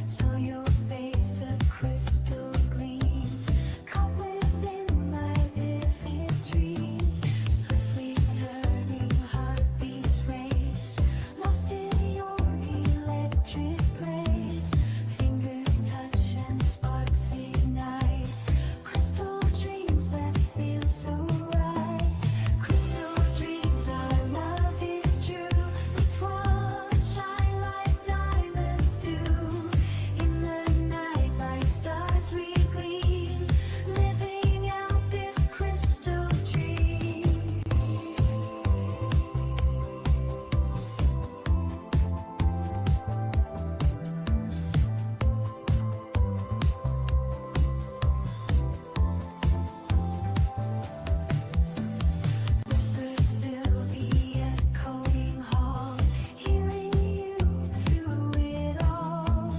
Saw your face a crystal gleam, caught within my vivid dream. Swiftly turning heartbeats race, lost in your electric grace. Fingers touch and sparks ignite, crystal dreams that feel so right. Crystal dreams, our love is true. We twine shine like diamonds do. In the night, like stars we gleam, living out this crystal dream. Whispers fill the echoing hall, hearing you through it all.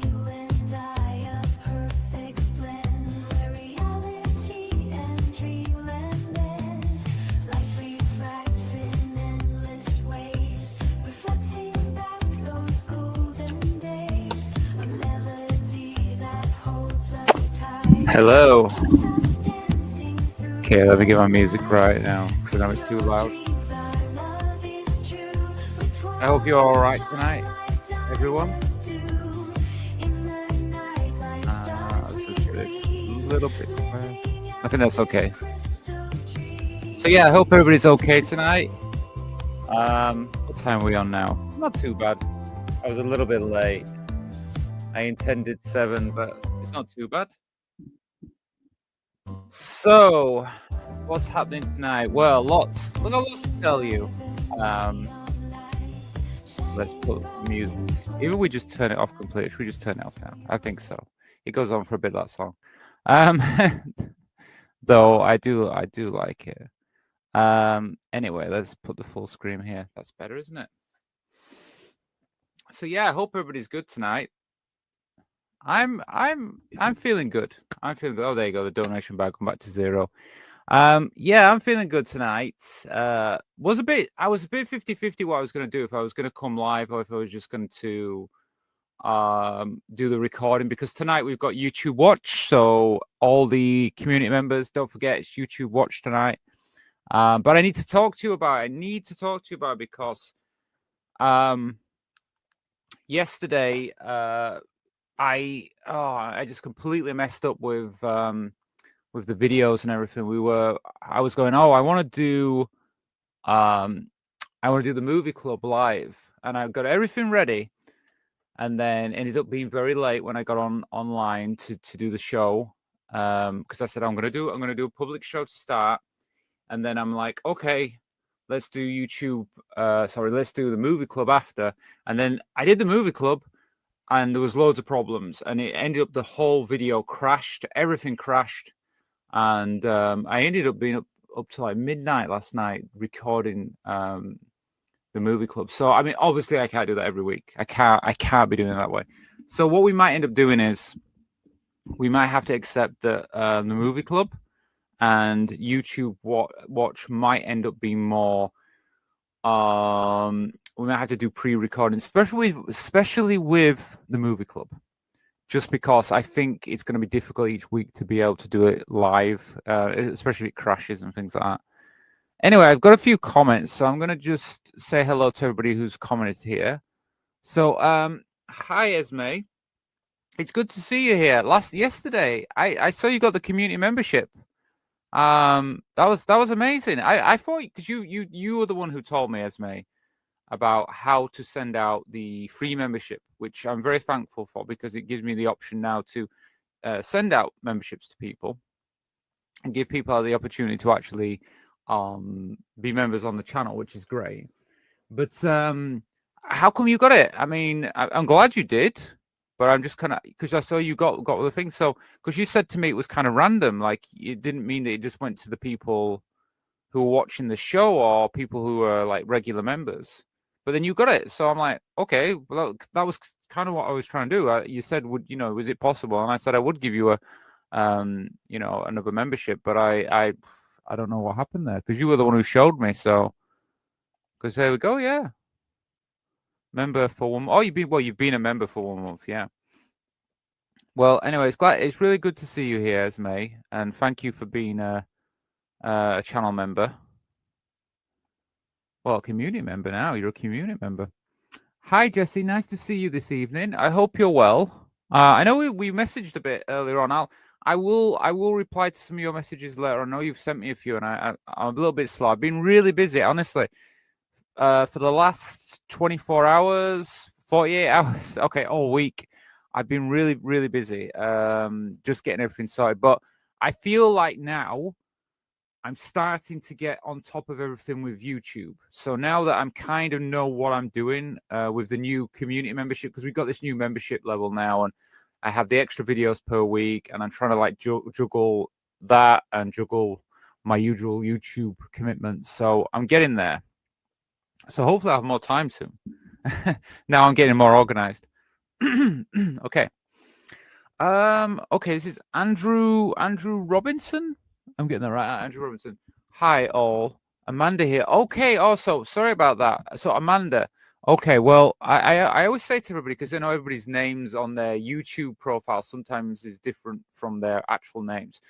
You and I, a perfect blend, where reality and dreamland end. Life refracts in endless ways, reflecting back those golden days. A melody that holds us tight. Hello. Keeps us dancing through. Okay, let me get my music right now because I'm too loud. I hope you're all right tonight, everyone. Let's just get this a little bit. I think that's okay. So yeah, I hope everybody's okay tonight. What time are we on now? Not too bad. I was a little bit late. I intended 7, but it's not too bad. So, what's happening tonight? Well, lots to tell you. Let's put music. Even we just turn it off completely. Should we just turn it off now? I think so. It goes on for a bit, that song. Though I do like it. Anyway, let's put the full screen here. That's better, isn't it? So yeah, I hope everybody's good tonight. I'm feeling good. I'm feeling good. Oh, there you go. The donation bag come back to 0. Yeah, I'm feeling good tonight. I was a bit 50-50 what I was going to do, if I was going to come live or if I was just going to do the recording, because tonight we've got YouTube Watch. So all the community members, don't forget it's YouTube Watch tonight. But I need to talk to you about it. Because yesterday I just completely messed up with the videos and everything. I was going, I want to do the movie club live, and I got everything ready, and then ended up being very late when I got online to do the show, because I said I'm gonna do a public show to start, and then I'm like, okay, let's do let's do the movie club after. And then I did the movie club, and there was loads of problems, and it ended up the whole video crashed, everything crashed, and I ended up being up to like midnight last night recording the movie club. So I mean, obviously I can't do that every week. I can't be doing it that way. So what we might end up doing is we might have to accept that the movie club and YouTube Watch might end up being more. We might have to do pre-recording, especially with the movie club, just because I think it's going to be difficult each week to be able to do it live, especially if it crashes and things like that. Anyway, I've got a few comments, so I'm going to just say hello to everybody who's commented here. So, hi Esme, it's good to see you here. Yesterday, I saw you got the community membership. That was amazing. I thought, because you were the one who told me, Esme, about how to send out the free membership, which I'm very thankful for, because it gives me the option now to send out memberships to people and give people the opportunity to actually be members on the channel, which is great. But how come you got it? I mean, I'm glad you did, but I'm just kind of, because I saw you got the thing. So, because you said to me it was kind of random, like it didn't mean that it just went to the people who were watching the show or people who are like regular members. But then you got it, so I'm like, okay, well, that was kind of what I was trying to do. You said, was it possible? And I said I would give you a, another membership, but I don't know what happened there, because you were the one who showed me. So, because there we go, yeah. Member for 1 month. Oh, you've been a member for 1 month, yeah. Well, anyway, it's really good to see you here, Esme, and thank you for being a channel member. Well, a community member now. You're a community member. Hi, Jesse. Nice to see you this evening. I hope you're well. I know we messaged a bit earlier on. I will reply to some of your messages later. I know you've sent me a few, and I'm a little bit slow. I've been really busy, honestly. For the last 24 hours, 48 hours, okay, all week, I've been really, really busy, just getting everything sorted. But I feel like now I'm starting to get on top of everything with YouTube. So now that I'm kind of know what I'm doing with the new community membership, because we've got this new membership level now, and I have the extra videos per week, and I'm trying to like juggle that and juggle my usual YouTube commitments. So I'm getting there. So hopefully I have more time soon. Now I'm getting more organized. Okay. Okay, this is Andrew Robinson. I'm getting that right. Andrew Robinson. Hi all. Amanda here. Okay, also sorry about that. So Amanda. Okay, well, I always say to everybody, because I know everybody's names on their YouTube profile sometimes is different from their actual names.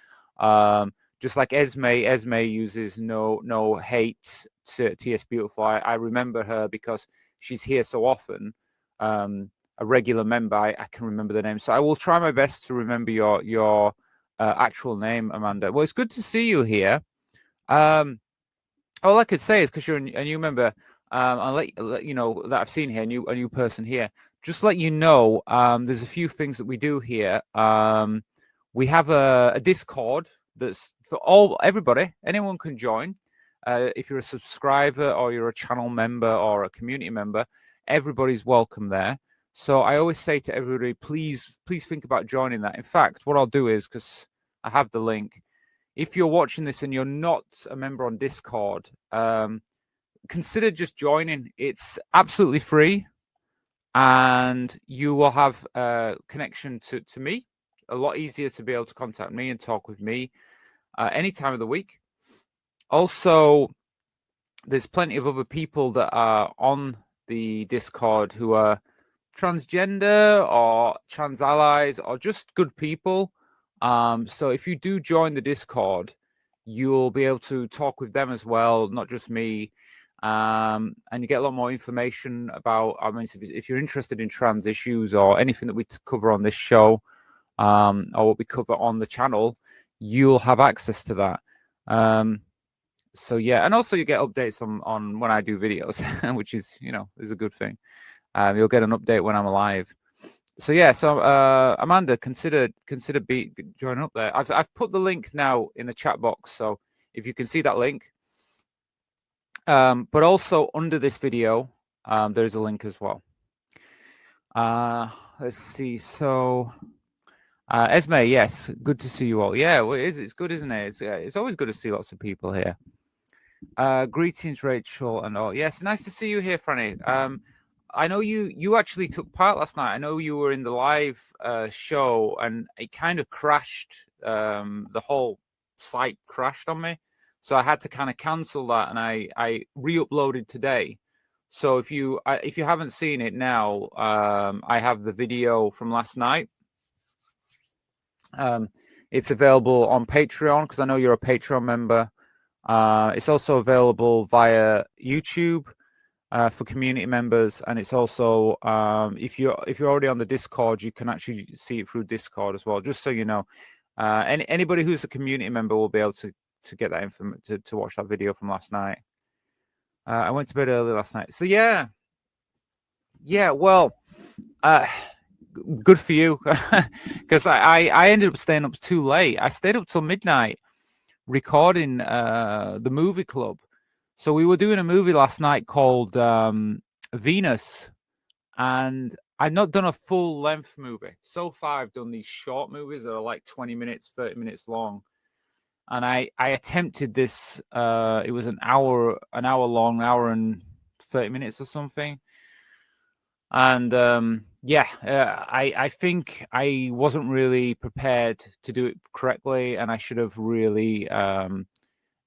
Just like Esme uses no hate to TS Beautiful. I remember her because she's here so often. A regular member, I can remember the name. So I will try my best to remember your actual name, Amanda. Well, it's good to see you here. All I could say is because you're a new member, I'll let you know that I've seen here a new person here. Just let you know, there's a few things that we do here. We have a Discord that's for everybody. Anyone can join. If you're a subscriber or you're a channel member or a community member, everybody's welcome there. So I always say to everybody, please think about joining that. In fact, what I'll do is, because I have the link, if you're watching this and you're not a member on Discord, consider just joining. It's absolutely free, and you will have a connection to me. A lot easier to be able to contact me and talk with me any time of the week. Also, there's plenty of other people that are on the Discord who are transgender or trans allies or just good people. So if you do join the Discord, you'll be able to talk with them as well, not just me. And you get a lot more information about, I mean, if you're interested in trans issues or anything that we cover on this show, or what we cover on the channel, you'll have access to that. So yeah, and also you get updates on when I do videos, which is, is a good thing. You'll get an update when I'm alive. So yeah, so Amanda, consider join up there. I've put the link now in the chat box, so if you can see that link. But also under this video, there's a link as well. Let's see. So Esme, yes, good to see you all. Yeah, well, it's good, isn't it? It's always good to see lots of people here. Greetings, Rachel, and all. Yes, nice to see you here, Franny. I know you actually took part last night. I know you were in the live show, and it kind of crashed. The whole site crashed on me, so I had to kind of cancel that, and I re-uploaded today. So if you haven't seen it now, I have the video from last night. It's available on Patreon, because I know you're a Patreon member. It's also available via YouTube for community members, and it's also if you're already on the Discord, you can actually see it through Discord as well. Just so you know, anybody who's a community member will be able to get that information to watch that video from last night. I went to bed early last night, so yeah. Well, good for you, because I ended up staying up too late. I stayed up till midnight recording the movie club. So we were doing a movie last night called Venus, and I've not done a full length movie. So far I've done these short movies that are like 20 minutes, 30 minutes long. And I attempted this, it was an hour long, hour and 30 minutes or something. And I think I wasn't really prepared to do it correctly, and I should have really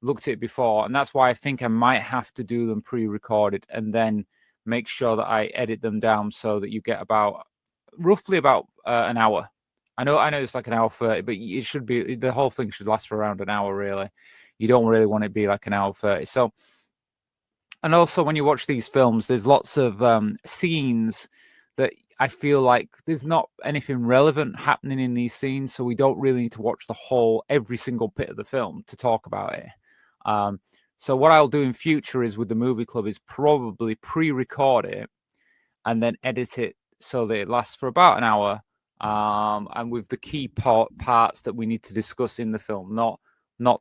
looked at it before. And that's why I think I might have to do them pre-recorded and then make sure that I edit them down so that you get roughly about an hour. I know it's like an hour 30, but it should be, the whole thing should last for around an hour, really. You don't really want it to be like an hour 30. So, and also when you watch these films, there's lots of scenes that I feel like there's not anything relevant happening in these scenes, so we don't really need to watch every single bit of the film to talk about it. So what I'll do in future is with the movie club is probably pre-record it and then edit it so that it lasts for about an hour, and with the key parts that we need to discuss in the film, not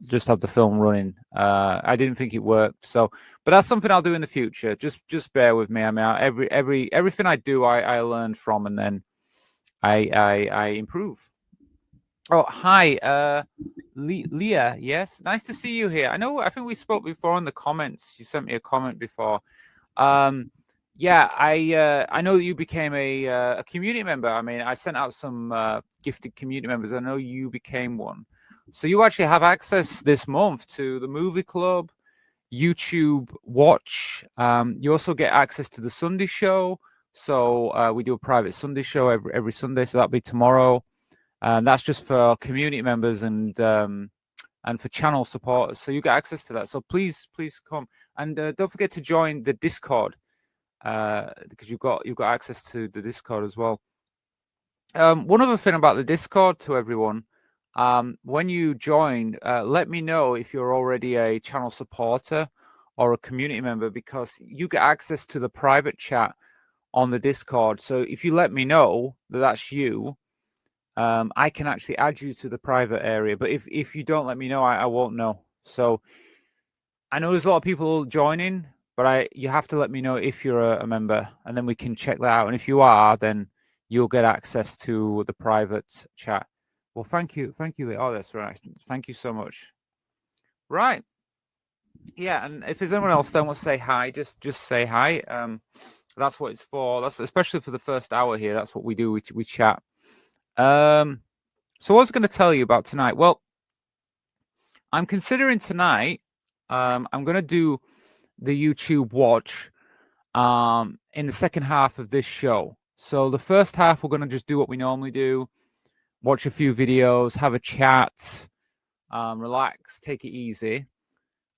just have the film running. I didn't think it worked, but that's something I'll do in the future. Just bear with me. I mean, everything I do, I learn from, and then I improve. Oh, hi, Leah. Yes, nice to see you here. I think we spoke before in the comments. You sent me a comment before. Yeah, I know that you became a community member. I mean, I sent out some gifted community members. I know you became one. So you actually have access this month to the movie club, YouTube Watch. You also get access to the Sunday show. So we do a private Sunday show every Sunday. So that'll be tomorrow. And that's just for community members and for channel supporters. So you get access to that. So please come, and don't forget to join the Discord, because you've got access to the Discord as well. One other thing about the Discord to everyone, when you join, let me know if you're already a channel supporter or a community member, because you get access to the private chat on the Discord. So if you let me know that that's you, I can actually add you to the private area. But if you don't let me know, I won't know. So I know there's a lot of people joining, but you have to let me know if you're a member, and then we can check that out. And if you are, then you'll get access to the private chat. Well, thank you. Oh, that's right. Thank you so much. Right. Yeah, and if there's anyone else that wants to say hi, just say hi. That's what it's for. That's especially for the first hour here. That's what we do. We chat. So what I was going to tell you about tonight. Well, I'm considering tonight. I'm going to do the YouTube Watch in the second half of this show. So the first half, we're going to just do what we normally do. Watch a few videos, have a chat, relax, take it easy.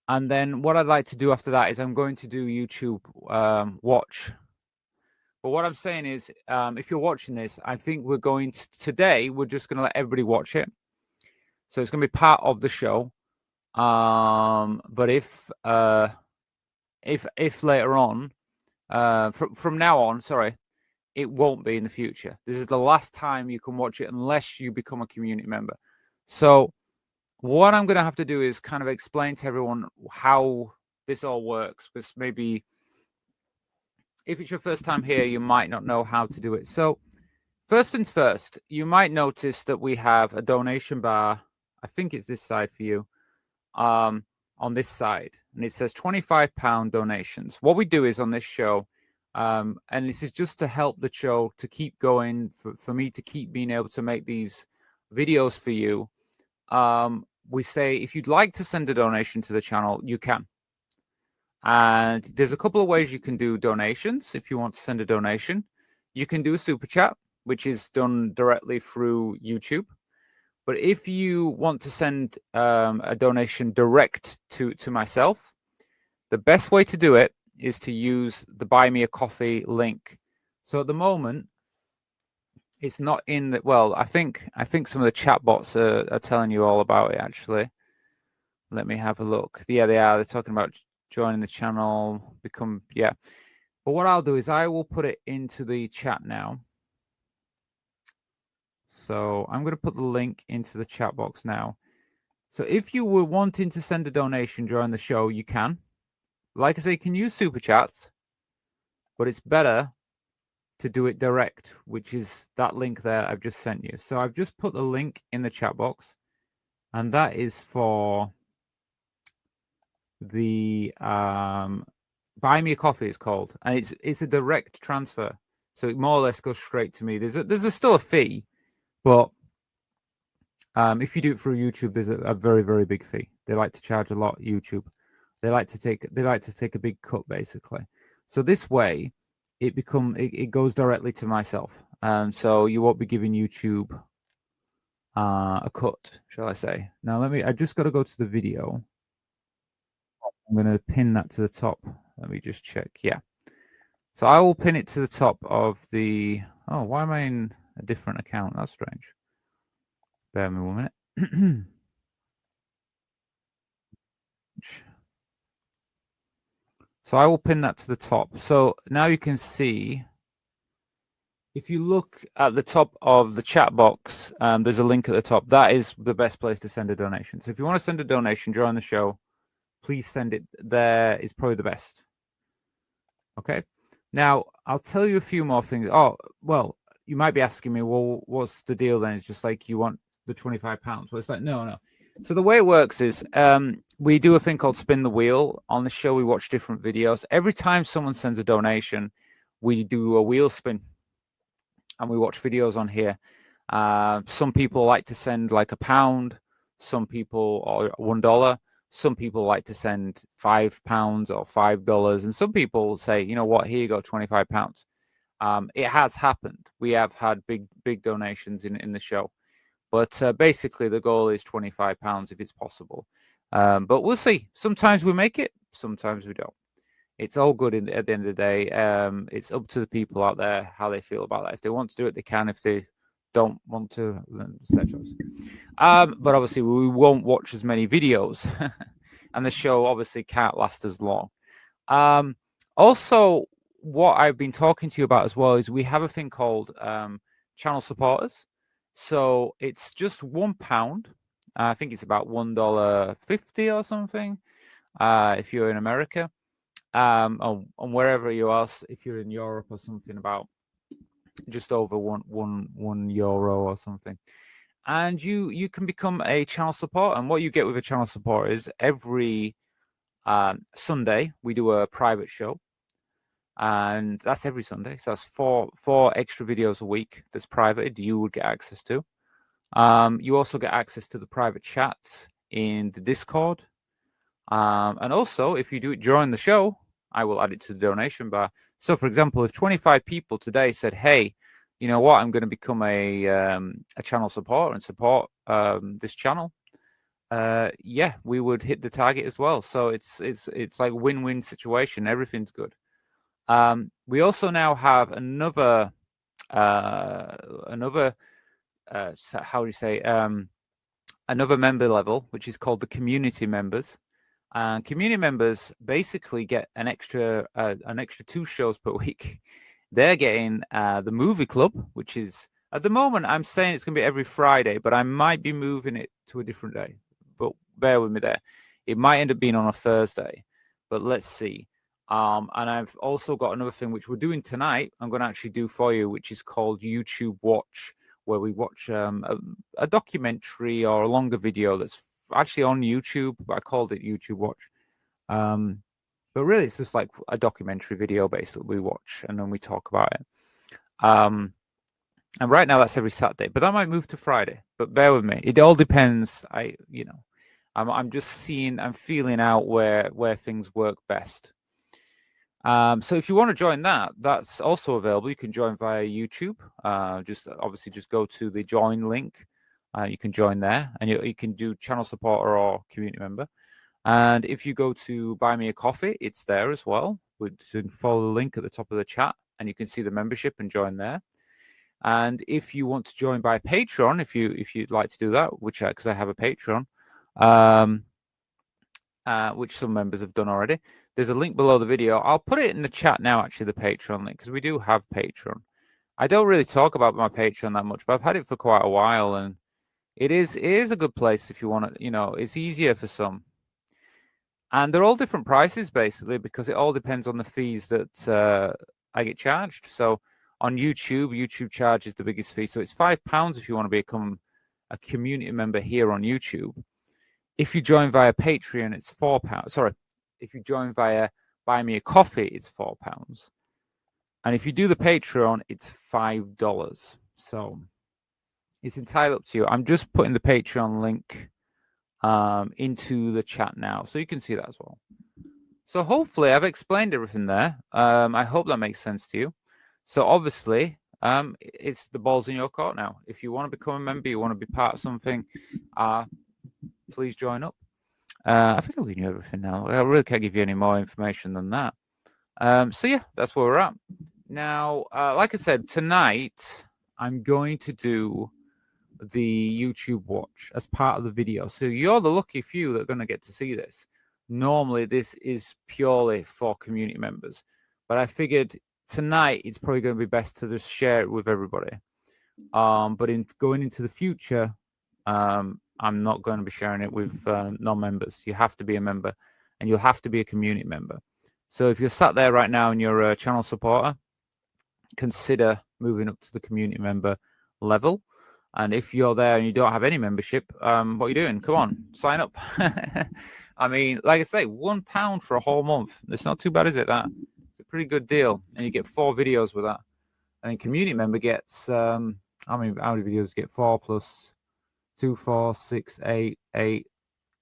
And then what I'd like to do after that is I'm going to do YouTube Watch. But what I'm saying is, if you're watching this, I think we're going to, today, we're just going to let everybody watch it. So it's going to be part of the show. But if later on, from now on, sorry, it won't be in the future. This is the last time you can watch it unless you become a community member. So what I'm going to have to do is kind of explain to everyone how this all works, because maybe if it's your first time here, you might not know how to do it. So first things first, you might notice that we have a donation bar. I think it's this side for you, on this side, and it says £25 donations. What we do is on this show, and this is just to help the show to keep going, for me to keep being able to make these videos for you. We say, if you'd like to send a donation to the channel, you can. And there's a couple of ways you can do donations. If you want to send a donation, you can do a super chat, which is done directly through YouTube. But if you want to send a donation direct to myself, the best way to do it is to use the Buy Me a Coffee link. So at the moment, it's not in the, well, I think some of the chat bots are telling you all about it, actually. Let me have a look. Yeah, they are. They're talking about joining the channel, yeah. But what I'll do is I will put it into the chat now. So I'm going to put the link into the chat box now. So if you were wanting to send a donation during the show, you can. Like I say, you can use super chats, but it's better to do it direct, which is that link there I've just sent you. So I've just put the link in the chat box, and that is for the Buy Me a Coffee, it's called, and it's a direct transfer, so it more or less goes straight to me. There's still a fee, but if you do it through YouTube, there's a very, very big fee. They like to charge a lot. YouTube, they like to take a big cut, basically. So this way, it goes directly to myself, and so you won't be giving YouTube a cut, shall I say? Now I just got to go to the video. I'm going to pin that to the top. Let me just check. Yeah. So I will pin it to the top of the. Oh, why am I in a different account? That's strange. Bear with me 1 minute. So I will pin that to the top. So now you can see, if you look at the top of the chat box, there's a link at the top. That is the best place to send a donation. So if you want to send a donation during the show, please send it there. Is probably the best. Okay. Now I'll tell you a few more things. Oh, well, you might be asking me, well, what's the deal then? It's just like you want the £25. Well, it's like, no. So the way it works is we do a thing called Spin the Wheel. On the show, we watch different videos. Every time someone sends a donation, we do a wheel spin and we watch videos on here. Some people like to send like £1, some people or $1. Some people like to send £5 or $5, and some people say, you know what, here you go, £25. It has happened. We have had big donations in the show, but basically the goal is £25 if it's possible. But we'll see. Sometimes we make it, sometimes we don't. It's all good at the end of the day. It's up to the people out there how they feel about that. If they want to do it, they can. If they don't want to, then it's their choice. But obviously we won't watch as many videos and the show obviously can't last as long. Also, what I've been talking to you about as well is we have a thing called channel supporters. So it's just £1. I think it's about $1.50 or something if you're in America, and wherever you are, if you're in Europe or something, about just over one euro or something. And you can become a channel support. And what you get with a channel support is every Sunday we do a private show, and that's every Sunday. So that's four extra videos a week that's private. You would get access to. You also get access to the private chats in the Discord. And also, if you do it during the show, I will add it to the donation bar. So, for example, if 25 people today said, "Hey, you know what? I'm going to become a channel support and support this channel," yeah, we would hit the target as well. So it's like win-win situation. Everything's good. We also now have another how do you say, another member level, which is called the community members. And community members basically get an extra 2 shows per week. They're getting the movie club, which is, at the moment, I'm saying it's going to be every Friday, but I might be moving it to a different day. But bear with me there. It might end up being on a Thursday, but let's see. And I've also got another thing which we're doing tonight. I'm going to actually do for you, which is called YouTube Watch, where we watch a documentary or a longer video that's actually on YouTube, but I called it YouTube Watch. But really, it's just like a documentary video basically we watch, and then we talk about it. And right now that's every Saturday, but that might move to Friday. But bear with me; it all depends. I'm just seeing, I'm feeling out where things work best. So if you want to join that, that's also available. You can join via YouTube. Just go to the join link. You can join there, and you can do channel supporter or community member. And if you go to Buy Me a Coffee, it's there as well. So you can follow the link at the top of the chat, and you can see the membership and join there. And if you want to join by Patreon, if you'd like to do that, which because I have a Patreon, which some members have done already, there's a link below the video. I'll put it in the chat now, actually, the Patreon link, because we do have Patreon. I don't really talk about my Patreon that much, but I've had it for quite a while, and it is a good place if you want to, it's easier for some. And they're all different prices, basically, because it all depends on the fees that I get charged. So on YouTube charges the biggest fee. So it's £5 if you want to become a community member here on YouTube. If you join via Patreon, it's £4. Sorry, if you join via Buy Me a Coffee, it's £4. And if you do the Patreon, it's $5. So it's entirely up to you. I'm just putting the Patreon link into the chat now, so you can see that as well. So hopefully I've explained everything there. I hope that makes sense to you. So obviously, it's the ball's in your court now. If you want to become a member, you want to be part of something, please join up. I think I've given you everything now. I really can't give you any more information than that. So yeah, that's where we're at. Now, like I said, tonight I'm going to do the YouTube watch as part of the video. So you're the lucky few that are going to get to see this. Normally, this is purely for community members, but I figured tonight it's probably going to be best to just share it with everybody. But in going into the future, I'm not going to be sharing it with non-members. You have to be a member, and you'll have to be a community member. So if you're sat there right now and you're a channel supporter, consider moving up to the community member level. And if you're there and you don't have any membership, what are you doing? Come on, sign up. I mean, like I say, £1 for a whole month. It's not too bad, is it? That it's a pretty good deal, and you get 4 videos with that. And community member gets how many videos you get? 4 plus 2, 4, 6, 8, 8.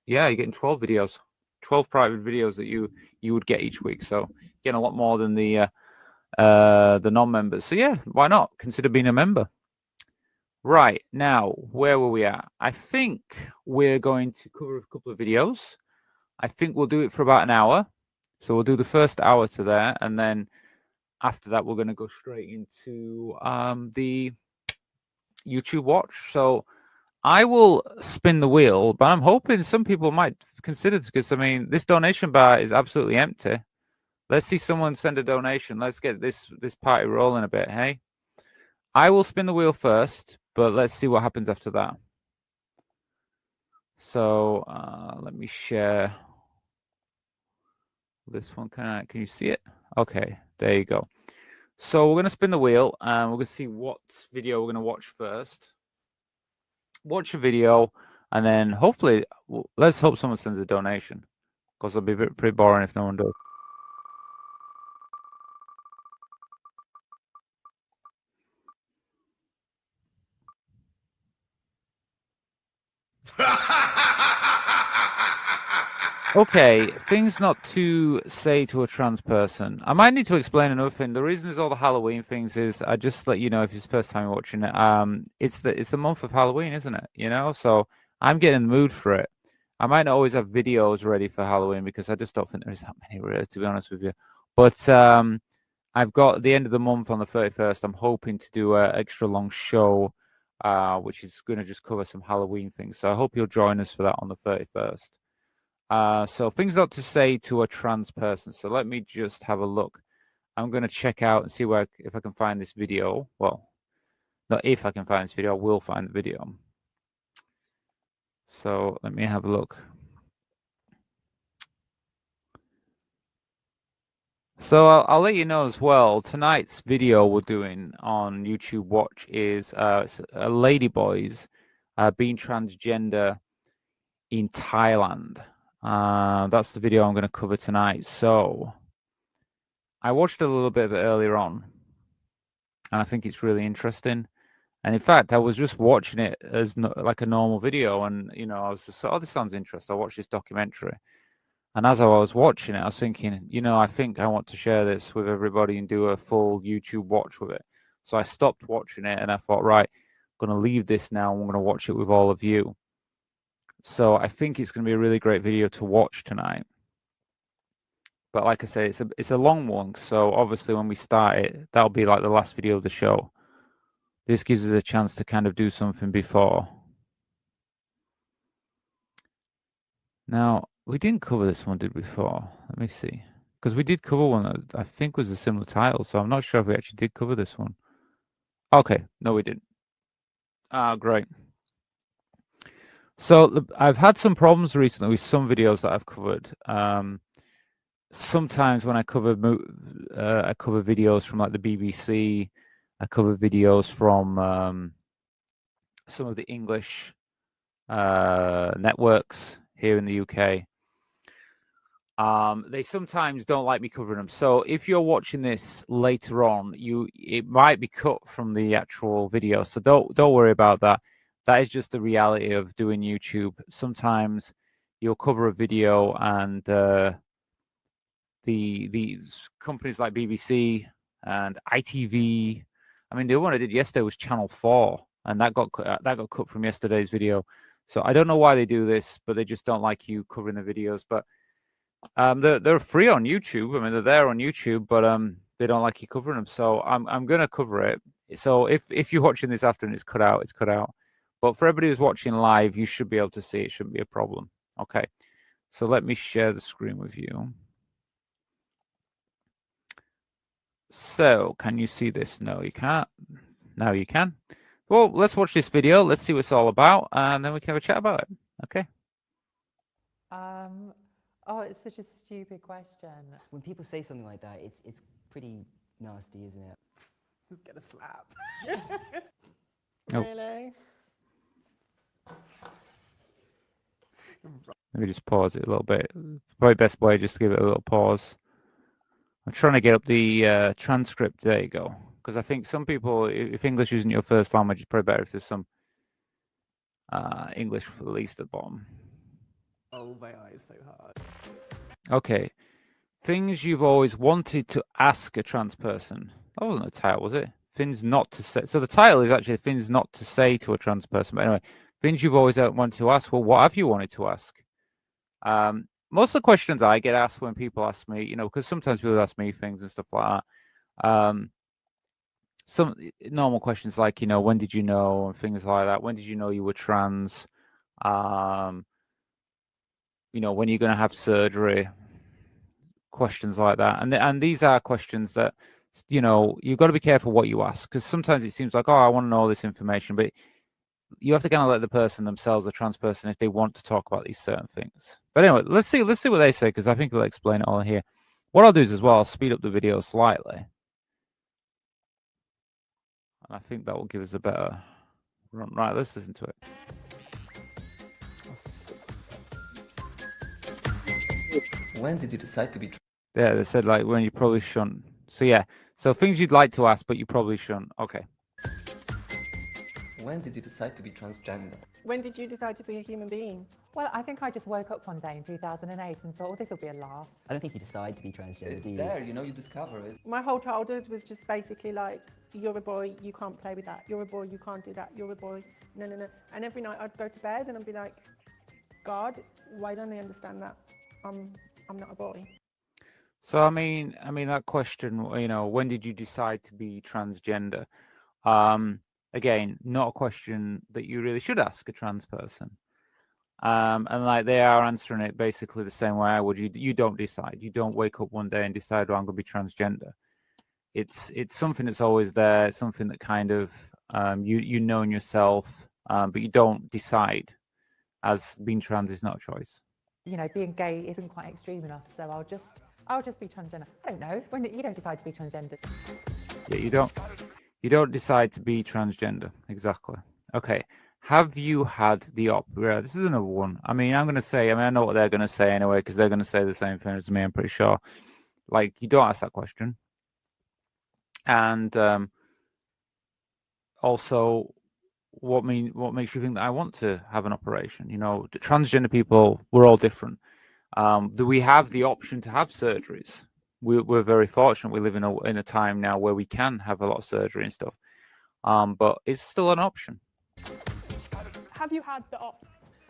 Yeah, you're getting 12 videos, 12 private videos that you would get each week. So getting a lot more than the non-members. So yeah, why not consider being a member? Right, now, where were we at? I think we're going to cover a couple of videos. I think we'll do it for about an hour. So we'll do the first hour to there, and then after that, we're going to go straight into the YouTube watch. So I will spin the wheel, but I'm hoping some people might consider it, because, I mean, this donation bar is absolutely empty. Let's see someone send a donation. Let's get this party rolling a bit, hey? I will spin the wheel first, but let's see what happens after that. So let me share this one. Can you see it? Okay, there you go. So we're going to spin the wheel, and we're going to see what video we're going to watch first. Watch a video, and then hopefully, let's hope someone sends a donation, because it'll be pretty boring if no one does. Okay, things not to say to a trans person. I might need to explain another thing. The reason there's all the Halloween things is I just let you know if it's the first time you're watching it. It's the month of Halloween, isn't it? You know, so I'm getting in the mood for it. I might not always have videos ready for Halloween, because I just don't think there's that many really, to be honest with you. But I've got the end of the month on the 31st. I'm hoping to do an extra long show, which is going to just cover some Halloween things. So I hope you'll join us for that on the 31st. So things not to say to a trans person. So let me just have a look. I'm going to check out and see if I can find this video. Well, not if I can find this video, I will find the video. So let me have a look. So I'll let you know as well. Tonight's video we're doing on YouTube Watch is ladyboys being transgender in Thailand. That's the video I'm going to cover tonight. So I watched a little bit of it earlier on, and I think it's really interesting. And in fact, I was just watching it as like a normal video, and you know, I was just, oh, this sounds interesting. I'll watch this documentary. And as I was watching it, I was thinking, you know, I think I want to share this with everybody and do a full YouTube watch with it. So I stopped watching it, and I thought, right, I'm going to leave this now. I'm going to watch it with all of you. So I think it's going to be a really great video to watch tonight. But like I say, it's a long one. So obviously when we start it, that'll be like the last video of the show. This gives us a chance to kind of do something before. Now, we didn't cover this one, did we, before? Let me see. Because we did cover one that I think was a similar title. So I'm not sure if we actually did cover this one. Okay. No, we didn't. Great. So I've had some problems recently with some videos that I've covered. Sometimes when I cover videos from like the BBC, I cover videos from some of the English networks here in the UK. They sometimes don't like me covering them. So if you're watching this later on, it might be cut from the actual video. So don't worry about that. That is just the reality of doing YouTube. Sometimes you'll cover a video and these companies like BBC and ITV. I mean, the one I did yesterday was Channel 4, and that got cut from yesterday's video. So I don't know why they do this, but they just don't like you covering the videos. But they're free on YouTube. I mean, they're there on YouTube, but they don't like you covering them. So I'm gonna cover it. So if you're watching this after and it's cut out, it's cut out. But for everybody who's watching live, you should be able to see it. Shouldn't be a problem. Okay. So let me share the screen with you. So can you see this? No, you can't. Now you can. Well, let's watch this video. Let's see what it's all about, and then we can have a chat about it. Okay. Oh, it's such a stupid question. When people say something like that, it's pretty nasty, isn't it? Let's get a slap. Oh. Really? Let me just pause it a little bit. Probably best way just to give it a little pause. I'm trying to get up the transcript. There you go. Because I think some people, if English isn't your first language, it's probably better if there's some English at least at the bottom. Oh, my eye is so hard. Okay. Things you've always wanted to ask a trans person. That wasn't a title, was it? Things not to say. So the title is actually things not to say to a trans person. But anyway, things you've always wanted to ask. Well, what have you wanted to ask? Most of the questions I get asked when people ask me, because sometimes people ask me things and stuff like that. Some normal questions like, when did you know, and things like that. When did you know you were trans? When are you going to have surgery? Questions like that. And these are questions that, you've got to be careful what you ask, because sometimes it seems like, I want to know all this information, but you have to kind of let the person themselves, the trans person, if they want to talk about these certain things. But anyway, let's see what they say, because I think they'll explain it all here. What I'll do is as well, I'll speed up the video slightly. And I think that will give us a better run. Right, let's listen to it. When did you decide to be Yeah, they said like when you probably shouldn't. So yeah, so things you'd like to ask, but you probably shouldn't. Okay. When did you decide to be transgender? When did you decide to be a human being? Well, I think I just woke up one day in 2008 and thought, this will be a laugh. I don't think you decide to be transgender, It's do you? there, you discover it. My whole childhood was just basically like, you're a boy, you can't play with that. You're a boy, you can't do that. You're a boy, no. And every night I'd go to bed and I'd be like, God, why don't they understand that I'm not a boy? So I mean that question, when did you decide to be transgender? Again, not a question that you really should ask a trans person. And like they are answering it basically the same way I would. You don't decide. You don't wake up one day and decide, I'm going to be transgender. It's something that's always there. It's something that kind of you know in yourself, but you don't decide. As being trans is not a choice. Being gay isn't quite extreme enough, so I'll just be transgender. I don't know. When you don't decide to be transgender. Yeah, you don't decide to be transgender. Exactly. Okay. Have you had the op? Yeah, this is another one. I'm going to say, I know what they're going to say anyway, because they're going to say the same thing as me, I'm pretty sure. Like, you don't ask that question. And also, what makes you think that I want to have an operation? The transgender people, we're all different. Do we have the option to have surgeries? We're very fortunate. We live in a time now where we can have a lot of surgery and stuff. But it's still an option. Have you had the op?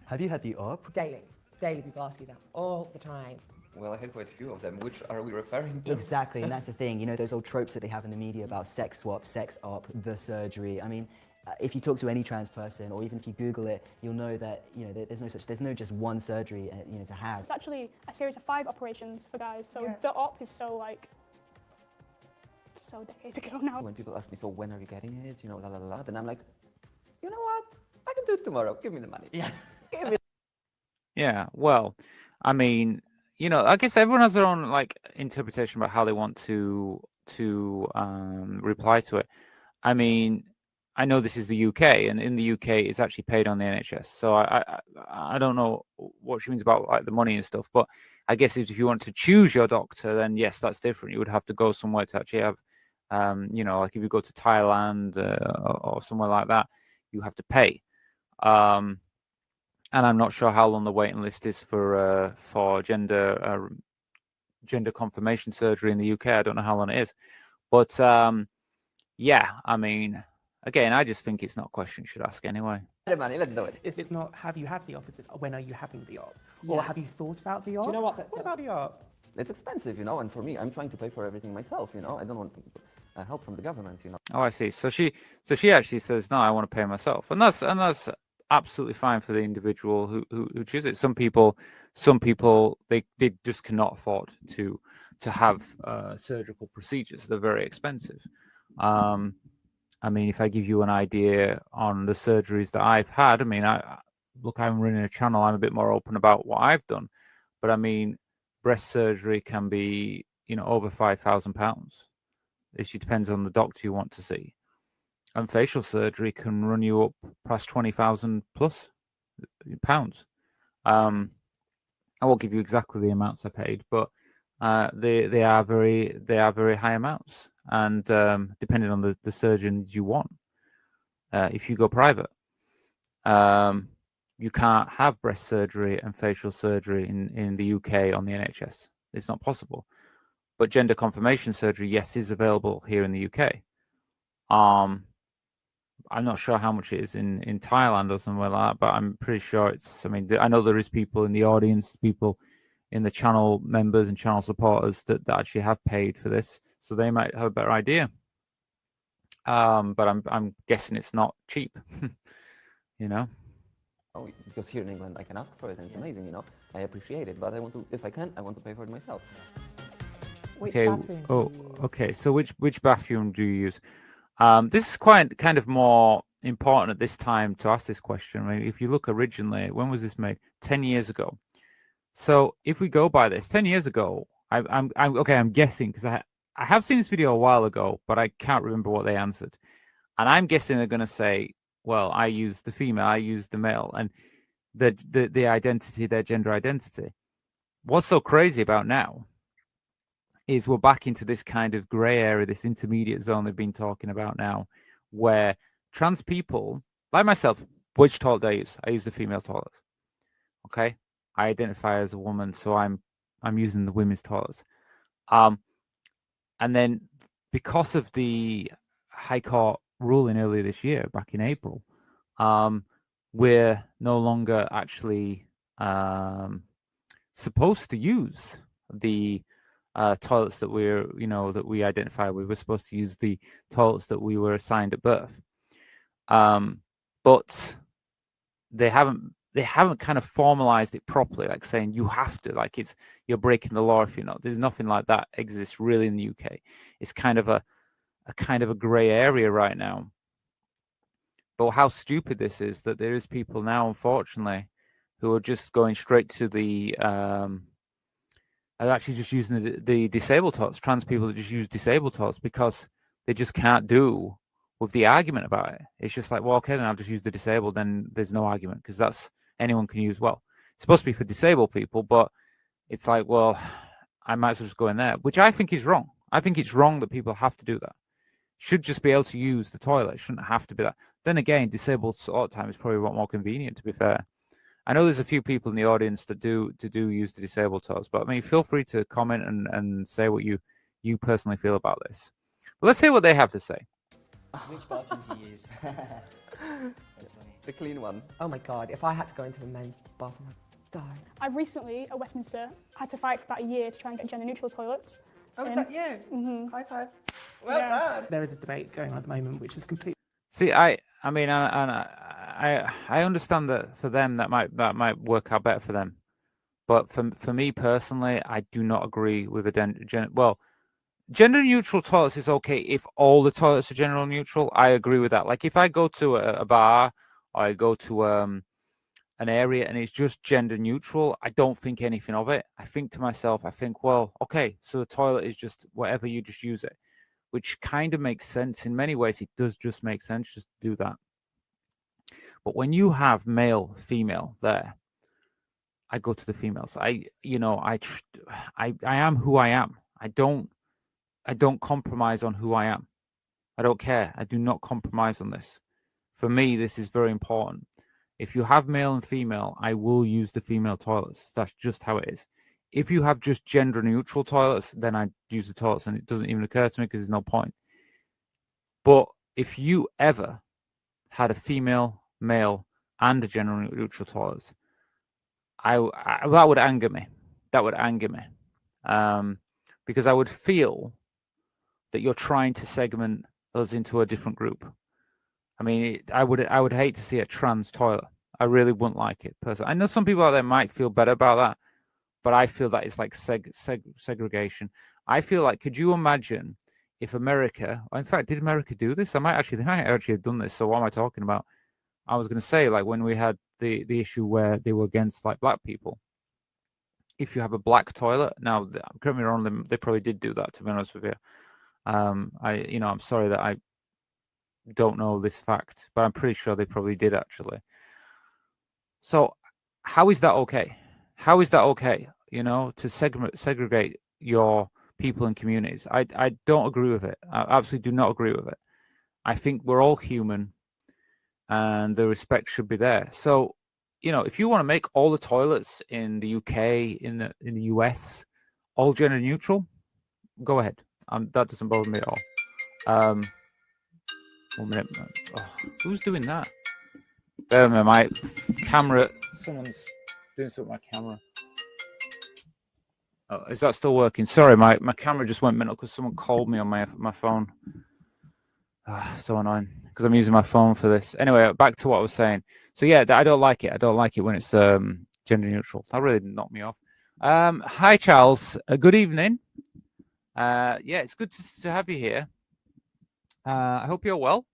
Have you had the op? Daily people ask you that all the time. Well, I had quite a few of them. Which are we referring to? Exactly, and that's the thing. Those old tropes that they have in the media about sex swap, sex op, the surgery. If you talk to any trans person, or even if you Google it, you'll know that there's no just one surgery to have. It's actually a series of 5 operations for guys. So Yeah. the op is so decades ago now. When people ask me, so when are you getting it? Then I'm like, you know what? I can do it tomorrow. Give me the money. Yeah. Yeah. Well, I guess everyone has their own interpretation about how they want to reply to it. I know this is the UK, and in the UK, it's actually paid on the NHS. So I don't know what she means about the money and stuff. But I guess if you want to choose your doctor, then yes, that's different. You would have to go somewhere to actually have, if you go to Thailand or somewhere like that, you have to pay. And I'm not sure how long the waiting list is for gender gender confirmation surgery in the UK. I don't know how long it is, but yeah, I mean, again, I just think it's not a question you should ask anyway. Money, let's do it. If it's not, have you had the op? It's when are you having the op? Or have you thought about the op? Do you know what? What about the op? It's expensive, you know, and for me, I'm trying to pay for everything myself, you know. I don't want help from the government, you know. Oh, I see. So she actually says, no, I want to pay myself, and that's absolutely fine for the individual who chooses it. Some people they just cannot afford to have surgical procedures. They're very expensive. I mean, if I give you an idea on the surgeries that I've had, I mean, I'm running a channel. I'm a bit more open about what I've done, but I mean, breast surgery can be, you know, over £5,000. It just depends on the doctor you want to see, and facial surgery can run you up past £20,000 plus pounds. I won't give you exactly the amounts I paid, but they are very high amounts, and depending on the surgeons you want. If you go private, you can't have breast surgery and facial surgery in the UK on the NHS. It's not possible. But gender confirmation surgery, yes, is available here in the UK. I'm not sure how much it is in Thailand or somewhere like that, but I'm pretty sure it's, I mean, I know there is people in the audience, people in the channel members and channel supporters that actually have paid for this, so they might have a better idea. But I'm guessing it's not cheap, you know. Oh, because here in England, I can ask for it, and it's amazing, you know. I appreciate it, but I want to, if I can, I want to pay for it myself. Which Okay. bathroom do Oh, you use? okay. So which bathroom do you use? This is kind of more important at this time to ask this question. I mean, if you look originally, when was this made? 10 years ago. So if we go by this, 10 years ago, I'm okay. I'm guessing because I have seen this video a while ago, but I can't remember what they answered. And I'm guessing they're going to say, well, I use the female, I use the male, and the identity, their gender identity. What's so crazy about now is we're back into this kind of gray area, this intermediate zone they've been talking about now, where trans people, like myself, which toilet do I use? I use the female toilet. Okay, I identify as a woman, so I'm using the women's toilets. And then because of the High Court ruling earlier this year, back in April, we're no longer actually supposed to use the toilets that that we identify with. We're supposed to use the toilets that we were assigned at birth, but they haven't kind of formalized it properly, like saying you have to, like you're breaking the law if you're not. There's nothing like that exists really in the UK. It's kind of a gray area right now. But how stupid this is, that there is people now, unfortunately, who are just going straight to the are actually just using the disabled toilets, trans people that just use disabled toilets because they just can't do with the argument about it. It's just like, well, okay, then I'll just use the disabled, then there's no argument because that's anyone can use. Well, it's supposed to be for disabled people, but it's like, well, I might as well just go in there, which I think is wrong. I think it's wrong that people have to do that. Should just be able to use the toilet. It shouldn't have to be that. Then again, disabled toilet time is probably a lot more convenient, to be fair. I know there's a few people in the audience that do use the disabled toilets, but I mean, feel free to comment and say what you personally feel about this. But let's hear what they have to say. Which bathroom do you use? That's funny. The clean one. Oh my God, if I had to go into a men's bathroom, I'd die. I've recently, at Westminster, had to fight for about a year to try and get gender-neutral toilets. Oh, is that you? Mhm. High five. Well done. There is a debate going on at the moment, which is completely. See, I mean, I understand that for them that might work out better for them, but for me personally, I do not agree with gender neutral toilets is okay if all the toilets are gender neutral. I agree with that. Like if I go to a bar or I go to an area and it's just gender neutral, I don't think anything of it. I think to myself, well, okay, so the toilet is just whatever, you just use it, which kind of makes sense. In many ways, it does just make sense just to do that. But when you have male, female there, I go to the females. I am who I am. I don't compromise on who I am. I don't care. I do not compromise on this. For me, this is very important. If you have male and female, I will use the female toilets. That's just how it is. if you have just gender neutral toilets, then I use the toilets, and it doesn't even occur to me because there's no point. But if you ever had a female, male, and a gender neutral toilets, that would anger me. That would anger me, because I would feel that you're trying to segment us into a different group. I mean, I would hate to see a trans toilet. I really wouldn't like it personally. I know some people out there might feel better about that, but I feel that it's like segregation. I feel like, could you imagine if America, in fact, did America do this? They might actually have done this. So what am I talking about? I was going to say, like, when we had the issue where they were against like black people. If you have a black toilet, now, correct me wrong, they probably did do that, to be honest with you. I'm sorry that I don't know this fact, but I'm pretty sure they probably did actually. So how is that okay? How is that okay? To segregate your people and communities. I don't agree with it. I absolutely do not agree with it. I think we're all human, and the respect should be there. So, if you want to make all the toilets in the UK, in the US, all gender neutral, go ahead. That doesn't bother me at all. 1 minute. Oh, who's doing that? Bear with me, my camera. Someone's doing something with my camera. Oh, is that still working? Sorry, my camera just went mental because someone called me on my phone. So annoying because I'm using my phone for this. Anyway, back to what I was saying. So yeah, I don't like it. I don't like it when it's gender neutral. That really knocked me off. Hi, Charles. Good evening. Yeah, it's good to have you here. I hope you're well.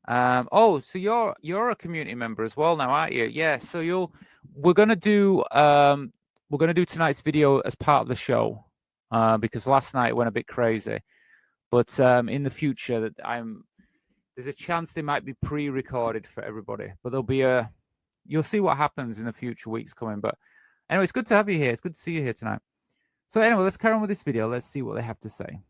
Oh, so you're a community member as well now, aren't you? Yeah. So we're gonna do tonight's video as part of the show, because last night went a bit crazy. But in the future, there's a chance they might be pre-recorded for everybody. But you'll see what happens in the future weeks coming. But anyway, it's good to have you here. It's good to see you here tonight. So anyway, let's carry on with this video. Let's see what they have to say.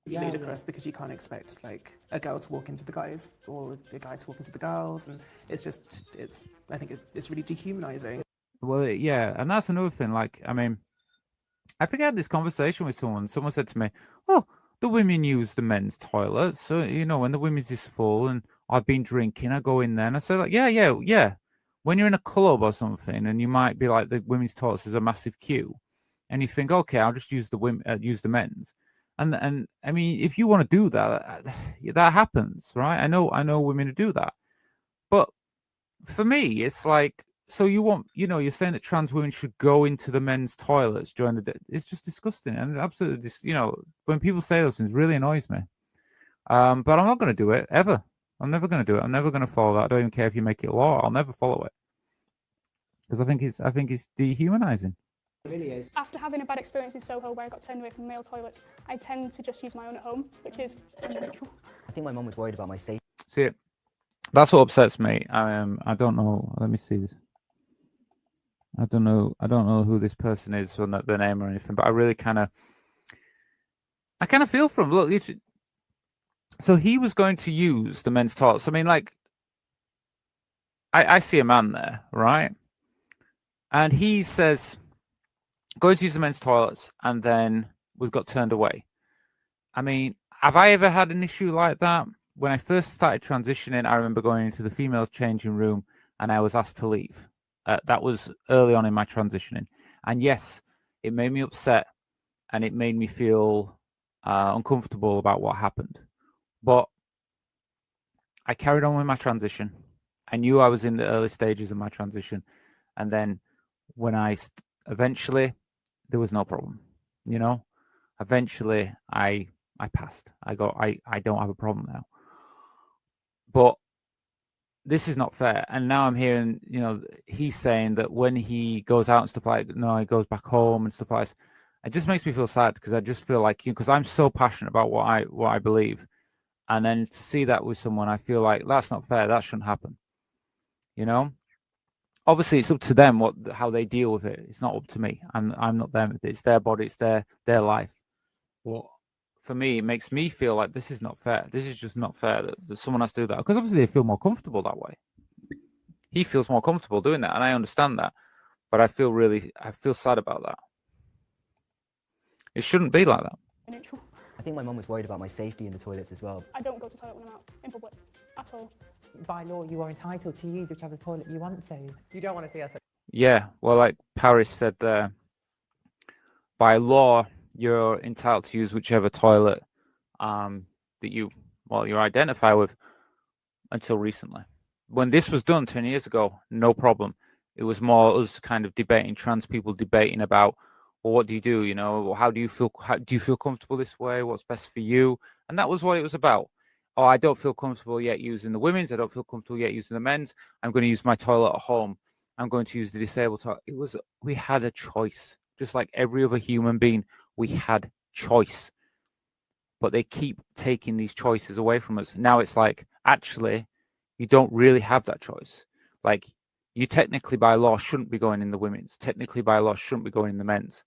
Ludicrous because you can't expect like a girl to walk into the guys or a guy to walk into the girls, and I think it's really dehumanizing. Well, yeah, and that's another thing. Like, I mean, I think I had this conversation with someone. Someone said to me, "Oh, the women use the men's toilets. So when the women's is full, and I've been drinking, I go in there." And I said, like, yeah. When you're in a club or something, and you might be like, the women's toilets is a massive queue, and you think, okay, I'll just use the men's. And I mean, if you want to do that, that happens, right? I know women who do that, but for me, it's like, so you're saying that trans women should go into the men's toilets during the day. It's just disgusting, and absolutely, when people say those things, it really annoys me. But I'm not going to do it ever. I'm never going to do it. I'm never going to follow that. I don't even care if you make it law. I'll never follow it because I think it's dehumanizing. After having a bad experience in Soho where I got turned away from male toilets, I tend to just use my own at home, which is unnatural. I think my mum was worried about my safety. See, that's what upsets me. I don't know. Let me see this. I don't know who this person is or their name or anything, but I really kind of feel for him. Look, so he was going to use the men's toilets. I mean, like, I see a man there, right? And he says, going to use the men's toilets, and then got turned away. I mean, have I ever had an issue like that? When I first started transitioning, I remember going into the female changing room and I was asked to leave. That was early on in my transitioning. And yes, it made me upset and it made me feel uncomfortable about what happened. But I carried on with my transition. I knew I was in the early stages of my transition. And then when eventually, there was no problem, Eventually, I passed. I don't have a problem now. But this is not fair. And now I'm hearing, he's saying that when he goes out and stuff like, he goes back home and stuff like this. It just makes me feel sad because I just feel like, because I'm so passionate about what I believe, and then to see that with someone, I feel like that's not fair. That shouldn't happen. Obviously, it's up to them how they deal with it. It's not up to me. I'm not them. It's their body. It's their life. Well, for me, it makes me feel like this is not fair. This is just not fair that someone has to do that, because obviously they feel more comfortable that way. He feels more comfortable doing that, and I understand that. But I feel sad about that. It shouldn't be like that. neutral. I think my mum was worried about my safety in the toilets as well. I don't go to the toilet when I'm out in public at all. By law, you are entitled to use whichever toilet you want to. You don't want to see us. Yeah, well, like Paris said there, by law, you're entitled to use whichever toilet that you identify with until recently. When this was done 10 years ago, no problem. It was more us kind of debating, trans people debating about, well, what do you do? You know, how do you feel? How, do you feel comfortable this way? What's best for you? And that was what it was about. Oh, I don't feel comfortable yet using the women's. I don't feel comfortable yet using the men's. I'm going to use my toilet at home. I'm going to use the disabled toilet. We had a choice, just like every other human being. We had choice, but they keep taking these choices away from us. Now it's like, actually, you don't really have that choice. Like, you technically by law shouldn't be going in the women's. Technically by law shouldn't be going in the men's.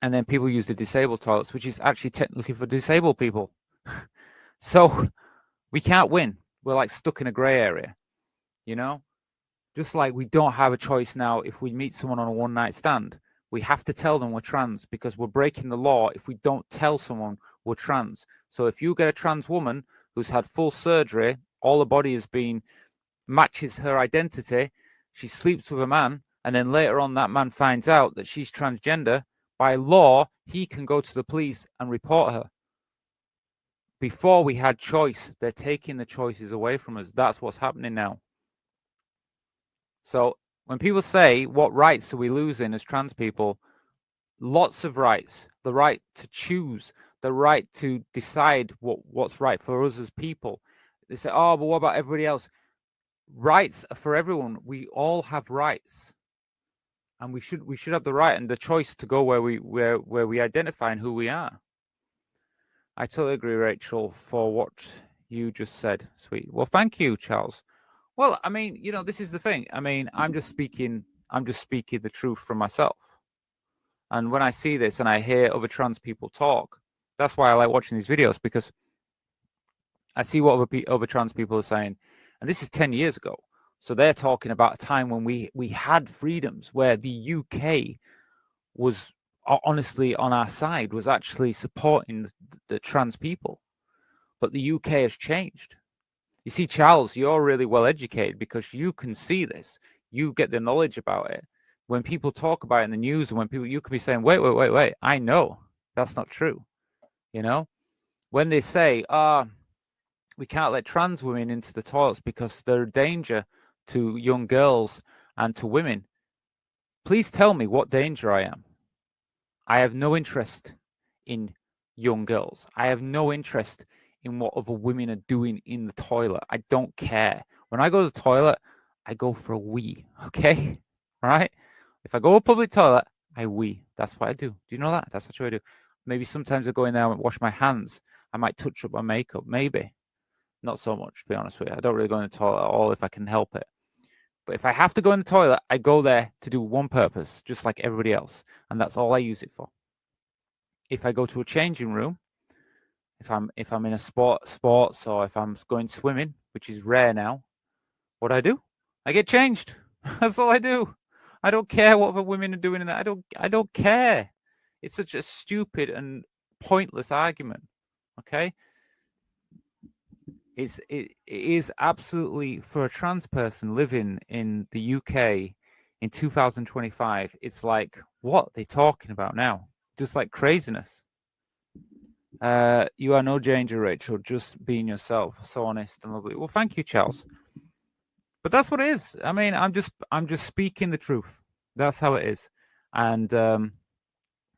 And then people use the disabled toilets, which is actually technically for disabled people. So we can't win. We're like stuck in a gray area, you know? Just like we don't have a choice now. If we meet someone on a one-night stand, we have to tell them we're trans because we're breaking the law if we don't tell someone we're trans. So if you get a trans woman who's had full surgery, all her body has been, matches her identity, she sleeps with a man, and then later on that man finds out that she's transgender, by law, he can go to the police and report her. Before we had choice, they're taking the choices away from us. That's what's happening now. So when people say, what rights are we losing as trans people? Lots of rights. The right to choose, the right to decide what's right for us as people. They say, oh, but what about everybody else? Rights are for everyone. We all have rights. And we should have the right and the choice to go where we identify and who we are. I totally agree, Rachel, for what you just said, sweet. Well, thank you, Charles. Well, I mean, you know, this is the thing. I mean, I'm just speaking the truth from myself. And when I see this and I hear other trans people talk, that's why I like watching these videos, because I see what other trans people are saying. And this is 10 years ago. So they're talking about a time when we had freedoms, where the UK was honestly on our side, was actually supporting the trans people. But the UK has changed. You see, Charles, you're really well educated because you can see this. You get the knowledge about it. When people talk about it in the news, and when people, you could be saying, wait, I know that's not true. You know, when they say, we can't let trans women into the toilets because they're a danger to young girls and to women. Please tell me what danger I am. I have no interest in young girls. I have no interest in what other women are doing in the toilet. I don't care. When I go to the toilet, I go for a wee, okay? Right? If I go to a public toilet, I wee. That's what I do. Do you know that? That's what I do. Maybe sometimes I go in there and wash my hands. I might touch up my makeup, maybe. Not so much, to be honest with you. I don't really go in the toilet at all if I can help it. But if I have to go in the toilet, I go there to do one purpose, just like everybody else. And that's all I use it for. If I go to a changing room, if I'm in a sports or if I'm going swimming, which is rare now, what do? I get changed. That's all I do. I don't care what other women are doing. And I don't care. It's such a stupid and pointless argument. Okay? It is absolutely, for a trans person living in the UK in 2025, it's like, what are they talking about now? Just like craziness. You are no danger, Rachel, just being yourself. So honest and lovely. Well, thank you, Charles. But that's what it is. I mean, I'm just speaking the truth. That's how it is. And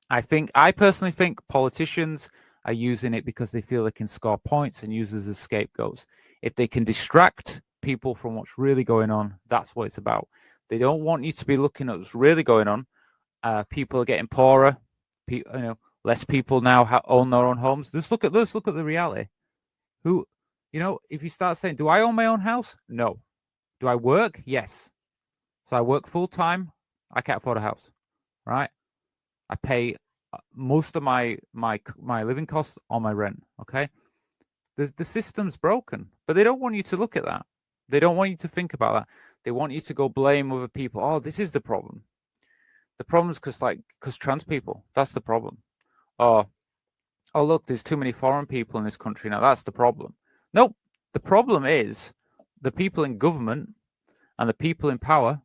I personally think politicians are using it because they feel they can score points and use it as scapegoats. If they can distract people from what's really going on, that's what it's about. They don't want you to be looking at what's really going on. People are getting poorer. Less people now own their own homes. Let's look at the reality. If you start saying, do I own my own house? No. Do I work? Yes. So I work full time. I can't afford a house, right? I pay most of my living costs on my rent. Okay, the system's broken, but they don't want you to look at that. They don't want you to think about that. They want you to go blame other people. Oh, this is the problem. The problem is because trans people. That's the problem. Oh, look, there's too many foreign people in this country now. That's the problem. Nope. The problem is the people in government and the people in power.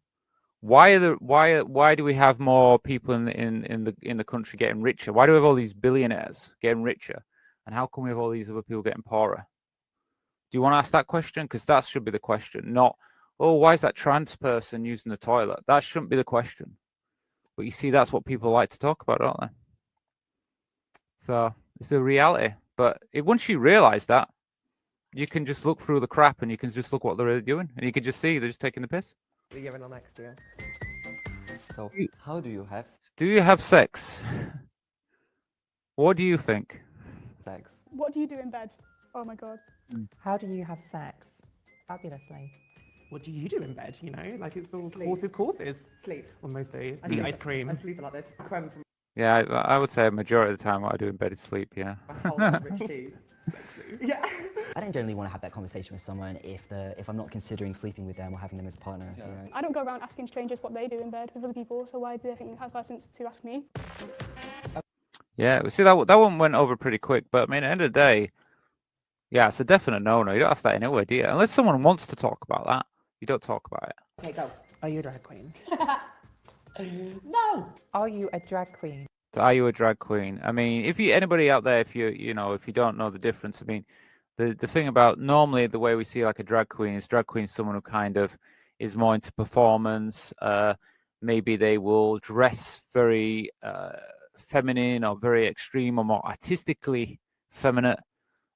Why do we have more people in the country getting richer? Why do we have all these billionaires getting richer? And how come we have all these other people getting poorer? Do you want to ask that question? Because that should be the question, not, oh, why is that trans person using the toilet? That shouldn't be the question. But you see, that's what people like to talk about, don't they? So it's a reality. But once you realize that, you can just look through the crap and you can just look what they're really doing. And you can just see they're just taking the piss. The urinal next to you. So, how do you have Do you have sex? What do you think? sex? What do you do in bed? Oh my god. How do you have sex? Fabulously. What do you do in bed? You know, like it's all courses. Sleep. Well, mostly I the sleep- ice cream. I sleep a lot. There's creme from Yeah, I would say a majority of the time what I do in bed is sleep, yeah. my whole rich cheese. Yeah. I don't generally want to have that conversation with someone if I'm not considering sleeping with them or having them as a partner. You know? I don't go around asking strangers what they do in bed with other people, so why do they think it has license to ask me? Yeah, we see that one went over pretty quick, but I mean, at the end of the day, yeah, it's a definite no-no. You don't ask that anyway, do you? Unless someone wants to talk about that, you don't talk about it. Okay, go. Are you a drag queen? No. Are you a drag queen? So are you a drag queen? I mean, anybody out there, if you don't know the difference, I mean, the thing about normally the way we see like a drag queen is someone who kind of is more into performance. Maybe they will dress very feminine or very extreme or more artistically feminine.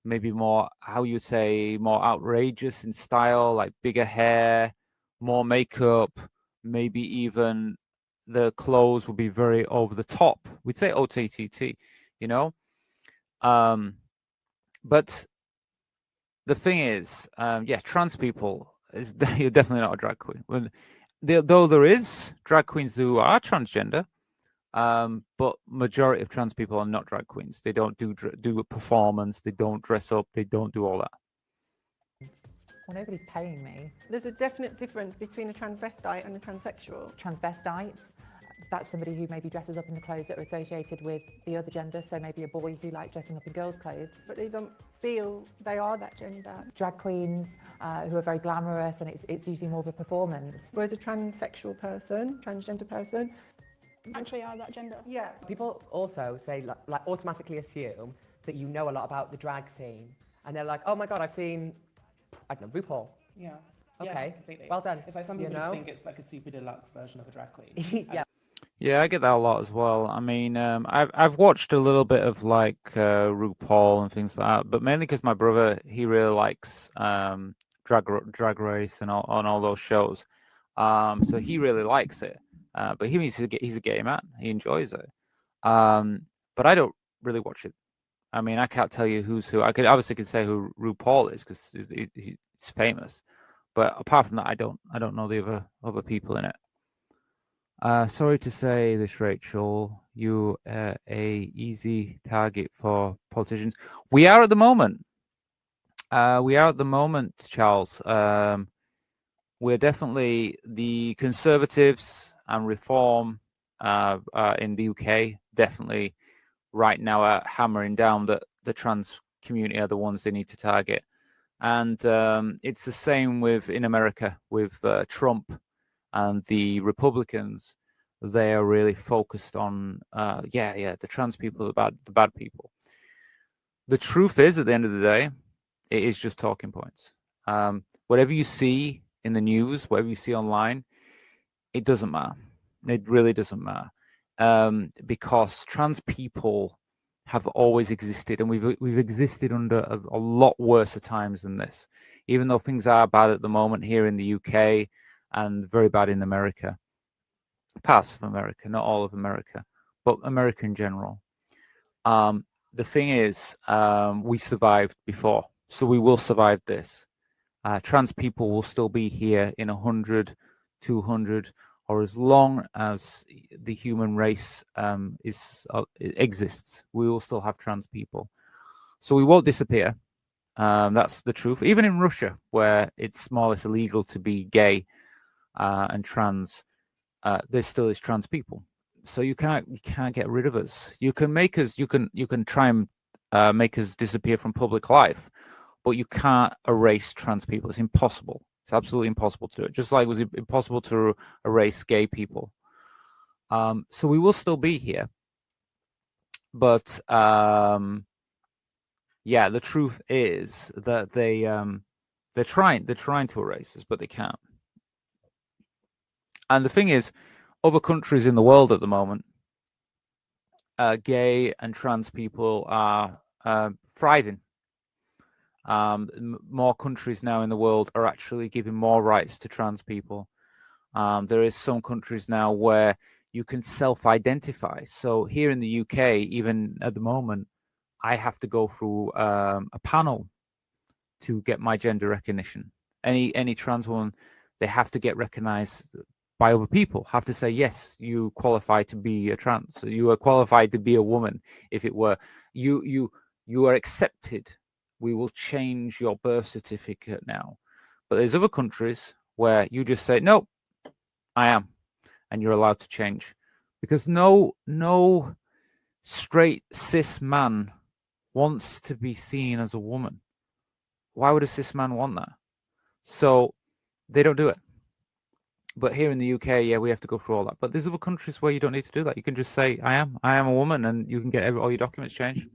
Maybe more, how you say, more outrageous in style, like bigger hair, more makeup, maybe even the clothes will be very over the top. We'd say OTTT, you know? But the thing is, trans people, you're definitely not a drag queen. Though there is drag queens who are transgender, but majority of trans people are not drag queens. They don't do a performance. They don't dress up. They don't do all that. Well, nobody's paying me. There's a definite difference between a transvestite and a transsexual. Transvestite, that's somebody who maybe dresses up in the clothes that are associated with the other gender, so maybe a boy who likes dressing up in girls' clothes. But they don't feel they are that gender. Drag queens who are very glamorous, and it's usually more of a performance. Whereas a transsexual person, transgender person, Actually are that gender. yeah. People also say, like automatically assume that you know a lot about the drag scene. And they're like, oh my god, I've seen, I don't know, RuPaul. Yeah. Okay, completely. well done. It's like some You people just know? think it's like a super deluxe version of a drag queen. Yeah. Yeah, I get that a lot as well. I mean, I've watched a little bit of like RuPaul and things like that, but mainly because my brother, he really likes Drag Race and all those shows. So he really likes it. But he's a gay man. He enjoys it. But I don't really watch it. I mean, I can't tell you who's who. I could say who RuPaul is because he's famous. But apart from that, I don't know the other people in it. Sorry to say this, Rachel. You are a easy target for politicians. We are at the moment. Charles. We're definitely the Conservatives and Reform in the UK. Definitely, right now are hammering down that the trans community are the ones they need to target, and it's the same in America with Trump. And the Republicans, they are really focused on, the trans people, the bad people. The truth is, at the end of the day, it is just talking points. Whatever you see in the news, whatever you see online, it doesn't matter. It really doesn't matter, because trans people have always existed, and we've existed under a lot worse times than this. Even though things are bad at the moment here in the UK. And very bad in America, parts of America, not all of America, but America in general. The thing is, we survived before, so we will survive this. Trans people will still be here in 100, 200, or as long as the human race exists, we will still have trans people. So we won't disappear. That's the truth. Even in Russia, where it's more or less illegal to be gay, and trans, there still is trans people. So you can't get rid of us. You can make us. You can try and make us disappear from public life, but you can't erase trans people. It's impossible. It's absolutely impossible to do it. Just like it was impossible to erase gay people. So we will still be here, but yeah, the truth is that they're trying to erase us, but they can't. And the thing is, other countries in the world at the moment, gay and trans people are thriving. More countries now in the world are actually giving more rights to trans people. There is some countries now where you can self-identify. So here in the UK, even at the moment, I have to go through a panel to get my gender recognition. Any trans woman, they have to get recognized by other people, have to say, yes, you qualify to be a trans, you are qualified to be a woman. If it were you are accepted, we will change your birth certificate now. But there's other countries where you just say, nope, I am, and you're allowed to change, because no straight cis man wants to be seen as a woman. Why would a cis man want that? So they don't do it. But here in the UK, yeah, we have to go through all that. But there's other countries where you don't need to do that. You can just say, I am a woman, and you can get all your documents changed.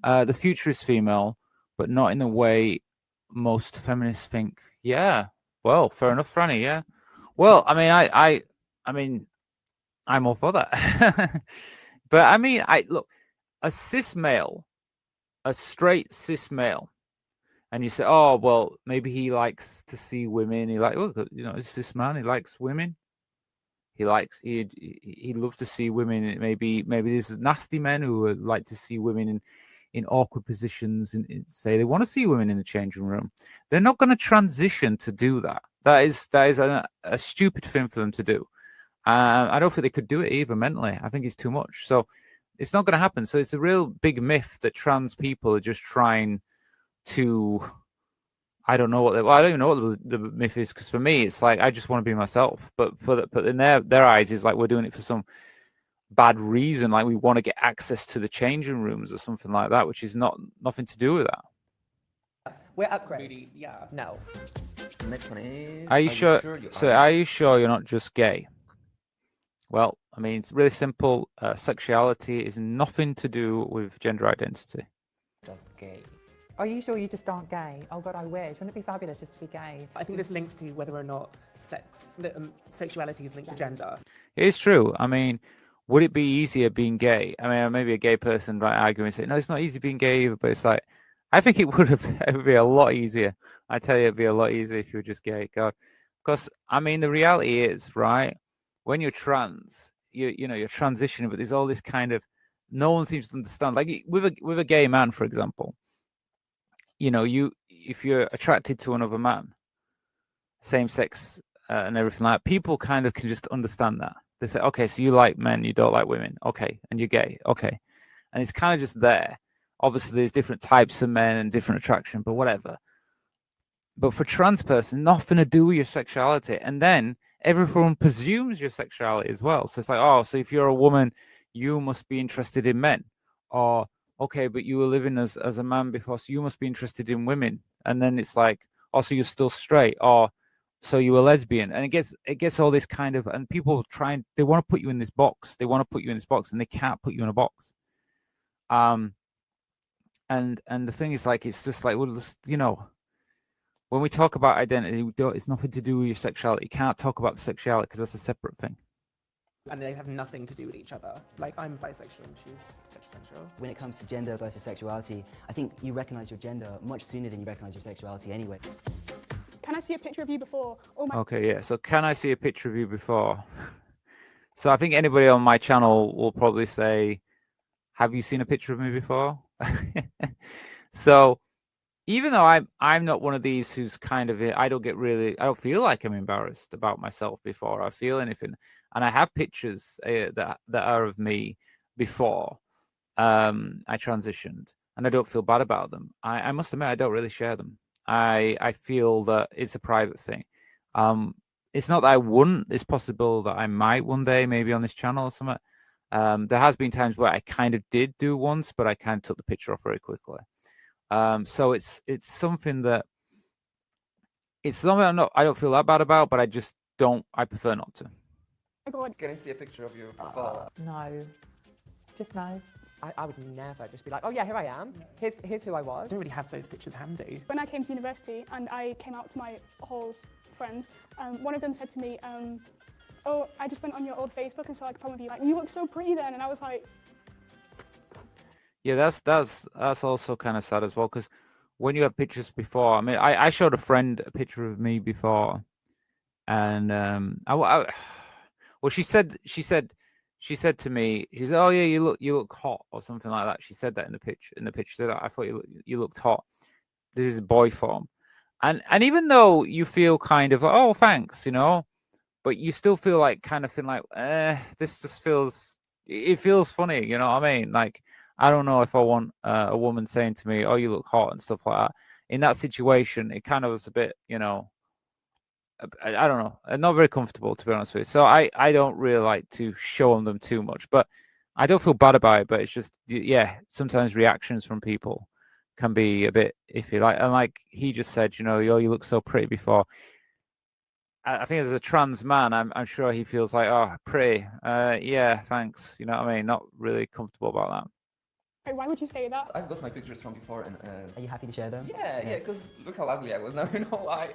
The future is female, but not in the way most feminists think. Yeah, well, fair enough, Franny. Yeah, well, I mean, I'm all for that. But I mean, look, a cis male, a straight cis male, and you say, oh, well, maybe he likes to see women. He it's this man. He likes women. He'd love to see women. Maybe there's nasty men who would like to see women in awkward positions and say they want to see women in the changing room. They're not going to transition to do that. That is a stupid thing for them to do. I don't think they could do it either mentally. I think it's too much. So it's not going to happen. So it's a real big myth that trans people are just trying to, I don't even know what the myth is, because for me it's like I just want to be myself, but in their eyes it's like we're doing it for some bad reason, like we want to get access to the changing rooms or something like that, which is nothing to do with that. We're upgraded. Really, yeah. No. Next one is. Are you sure? are? Are you sure you're not just gay? Well, I mean, it's really simple. Sexuality is nothing to do with gender identity. Just gay. Are you sure you just aren't gay? Oh God, I wish. Wouldn't it be fabulous just to be gay? I think this links to whether or not sexuality is linked to gender. It is true. I mean, would it be easier being gay? I mean, maybe a gay person might argue and say, no, it's not easy being gay either, but it's like, I think it would be a lot easier. I tell you, it'd be a lot easier if you were just gay. God, because I mean, the reality is, right, when you're trans, you're transitioning, but there's all this kind of, no one seems to understand. Like with a gay man, for example, if you're attracted to another man, same sex and everything like that, people kind of can just understand that. They say, okay, so you like men, you don't like women, okay, and you're gay, okay, and it's kind of just there. Obviously, there's different types of men and different attraction, but whatever. But for trans person, nothing to do with your sexuality, and then everyone presumes your sexuality as well. So it's like, oh, so if you're a woman, you must be interested in men, or okay, but you were living as a man before, so you must be interested in women. And then it's like, also you're still straight, or so you were lesbian. And it gets all this kind of, and people they want to put you in this box. They want to put you in this box, and they can't put you in a box. And the thing is, like, it's just like, well, when we talk about identity, it's nothing to do with your sexuality. You can't talk about the sexuality because that's a separate thing. And they have nothing to do with each other. Like, I'm bisexual and she's heterosexual. When it comes to gender versus sexuality, I think you recognize your gender much sooner than you recognize your sexuality anyway. Can I see a picture of you before? Oh my. Okay, yeah. So can I see a picture of you before? So I think anybody on my channel will probably say, have you seen a picture of me before? So even though I'm not one of these who's kind of, I don't feel like I'm embarrassed about myself before I feel anything. And I have pictures that are of me before I transitioned, and I don't feel bad about them. I must admit, I don't really share them. I feel that it's a private thing. it's not that I wouldn't. It's possible that I might one day, maybe on this channel or something. There has been times where I kind of did do once, but I kind of took the picture off very quickly. So it's something that I don't feel that bad about, but I prefer not to. Oh God. Can I see a picture of you before? No, just no. I would never just be like, oh yeah, here I am. Here's who I I was. don't really have those pictures handy. When I came to university and I came out to my hall's friends, one of them said to me, oh, I just went on your old Facebook and saw like a poem of you. Like, you look so pretty then. And I was like, Yeah, that's also kind of sad as well, because when you have pictures before, I mean, I showed a friend a picture of me before, and well, she said to me, she said, "Oh yeah, you look hot," or something like that. She said that in the picture. She said, "I thought you looked hot." This is boy form, and even though you feel kind of, oh, thanks, but you still feel like this just feels funny, you know what I mean? Like, I don't know if I want a woman saying to me, "Oh, you look hot," and stuff like that. In that situation, it kind of was a bit, I don't know, not very comfortable, to be honest with you. So I don't really like to show them too much, but I don't feel bad about it. But it's just, yeah, sometimes reactions from people can be a bit iffy. Like he just said, "Oh, you look so pretty" before. I think as a trans man, I'm sure he feels like, "Oh, pretty, yeah, thanks." You know what I mean? Not really comfortable about that. "Hey, why would you say that?" I've got my pictures from before, and Are you happy to share them? yeah, because look how ugly I was. Now you know why.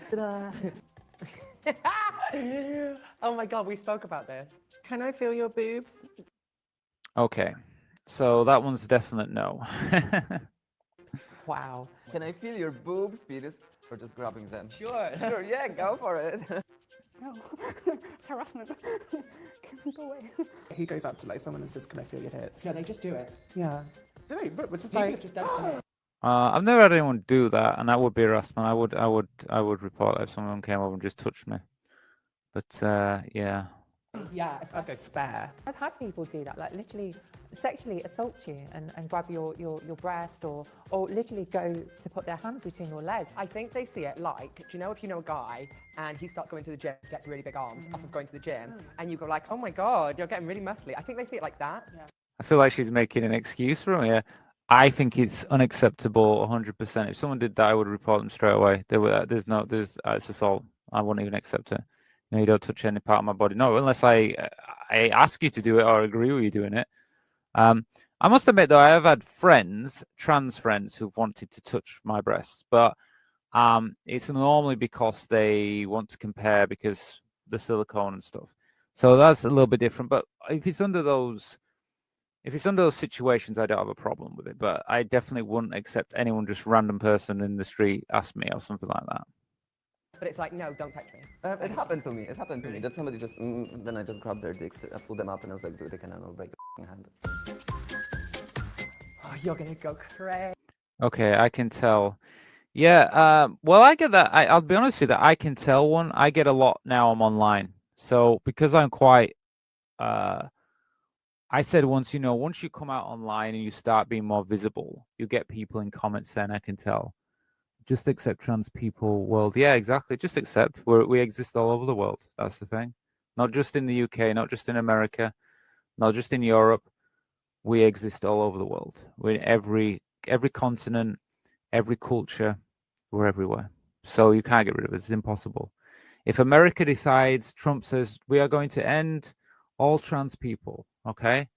Ta-da. Oh my God, we spoke about this. Can I feel your boobs? Okay, so that one's a definite no. Wow. Can I feel your boobs, Peters, or just grabbing them? Sure. Sure, yeah, go for it. No, it's harassment. Can we go away? He goes up to like someone and says, "Can I feel your tits?" No, they just do it. Yeah. Do they? But just People like, have just done it to me. I've never had anyone do that, and that would be harassment. I would report that if someone came over and just touched me. But yeah. Yeah, I'd go spare. I've had people do that, like literally sexually assault you and grab your breast or literally go to put their hands between your legs. I think they see it like, do you know if you know a guy and he starts going to the gym, gets really big arms off of going to the gym, and you go like, oh my God, you're getting really muscly. I think they see it like that. I feel like she's making an excuse for me. I think it's unacceptable 100%. If someone did that, I would report them straight away. It's assault. I wouldn't even accept it. You don't touch any part of my body. No, unless I ask you to do it or agree with you doing it. I must admit, though, I have had trans friends, who've wanted to touch my breasts, but it's normally because they want to compare because the silicone and stuff. So that's a little bit different. But if it's under those situations, I don't have a problem with it. But I definitely wouldn't accept anyone, just random person in the street, ask me or something like that. But it's like, no, don't touch me. It happened to me. It happened to me that somebody just, then I just grabbed their dicks, I pulled them up, and I was like, dude, they can break your hand. Oh, you're gonna go crazy. Okay, I can tell. Yeah, well, I get that. I'll be honest with you, that I can tell one. I get a lot now. I'm online, so because I'm quite. I said once, once you come out online and you start being more visible, you get people in comments saying, "I can tell." Just accept trans people world. Yeah, exactly. Just accept. We exist all over the world. That's the thing. Not just in the UK, not just in America, not just in Europe. We exist all over the world. We're in every continent, every culture. We're everywhere. So you can't get rid of it. It's impossible. If America decides, Trump says, we are going to end all trans people, okay?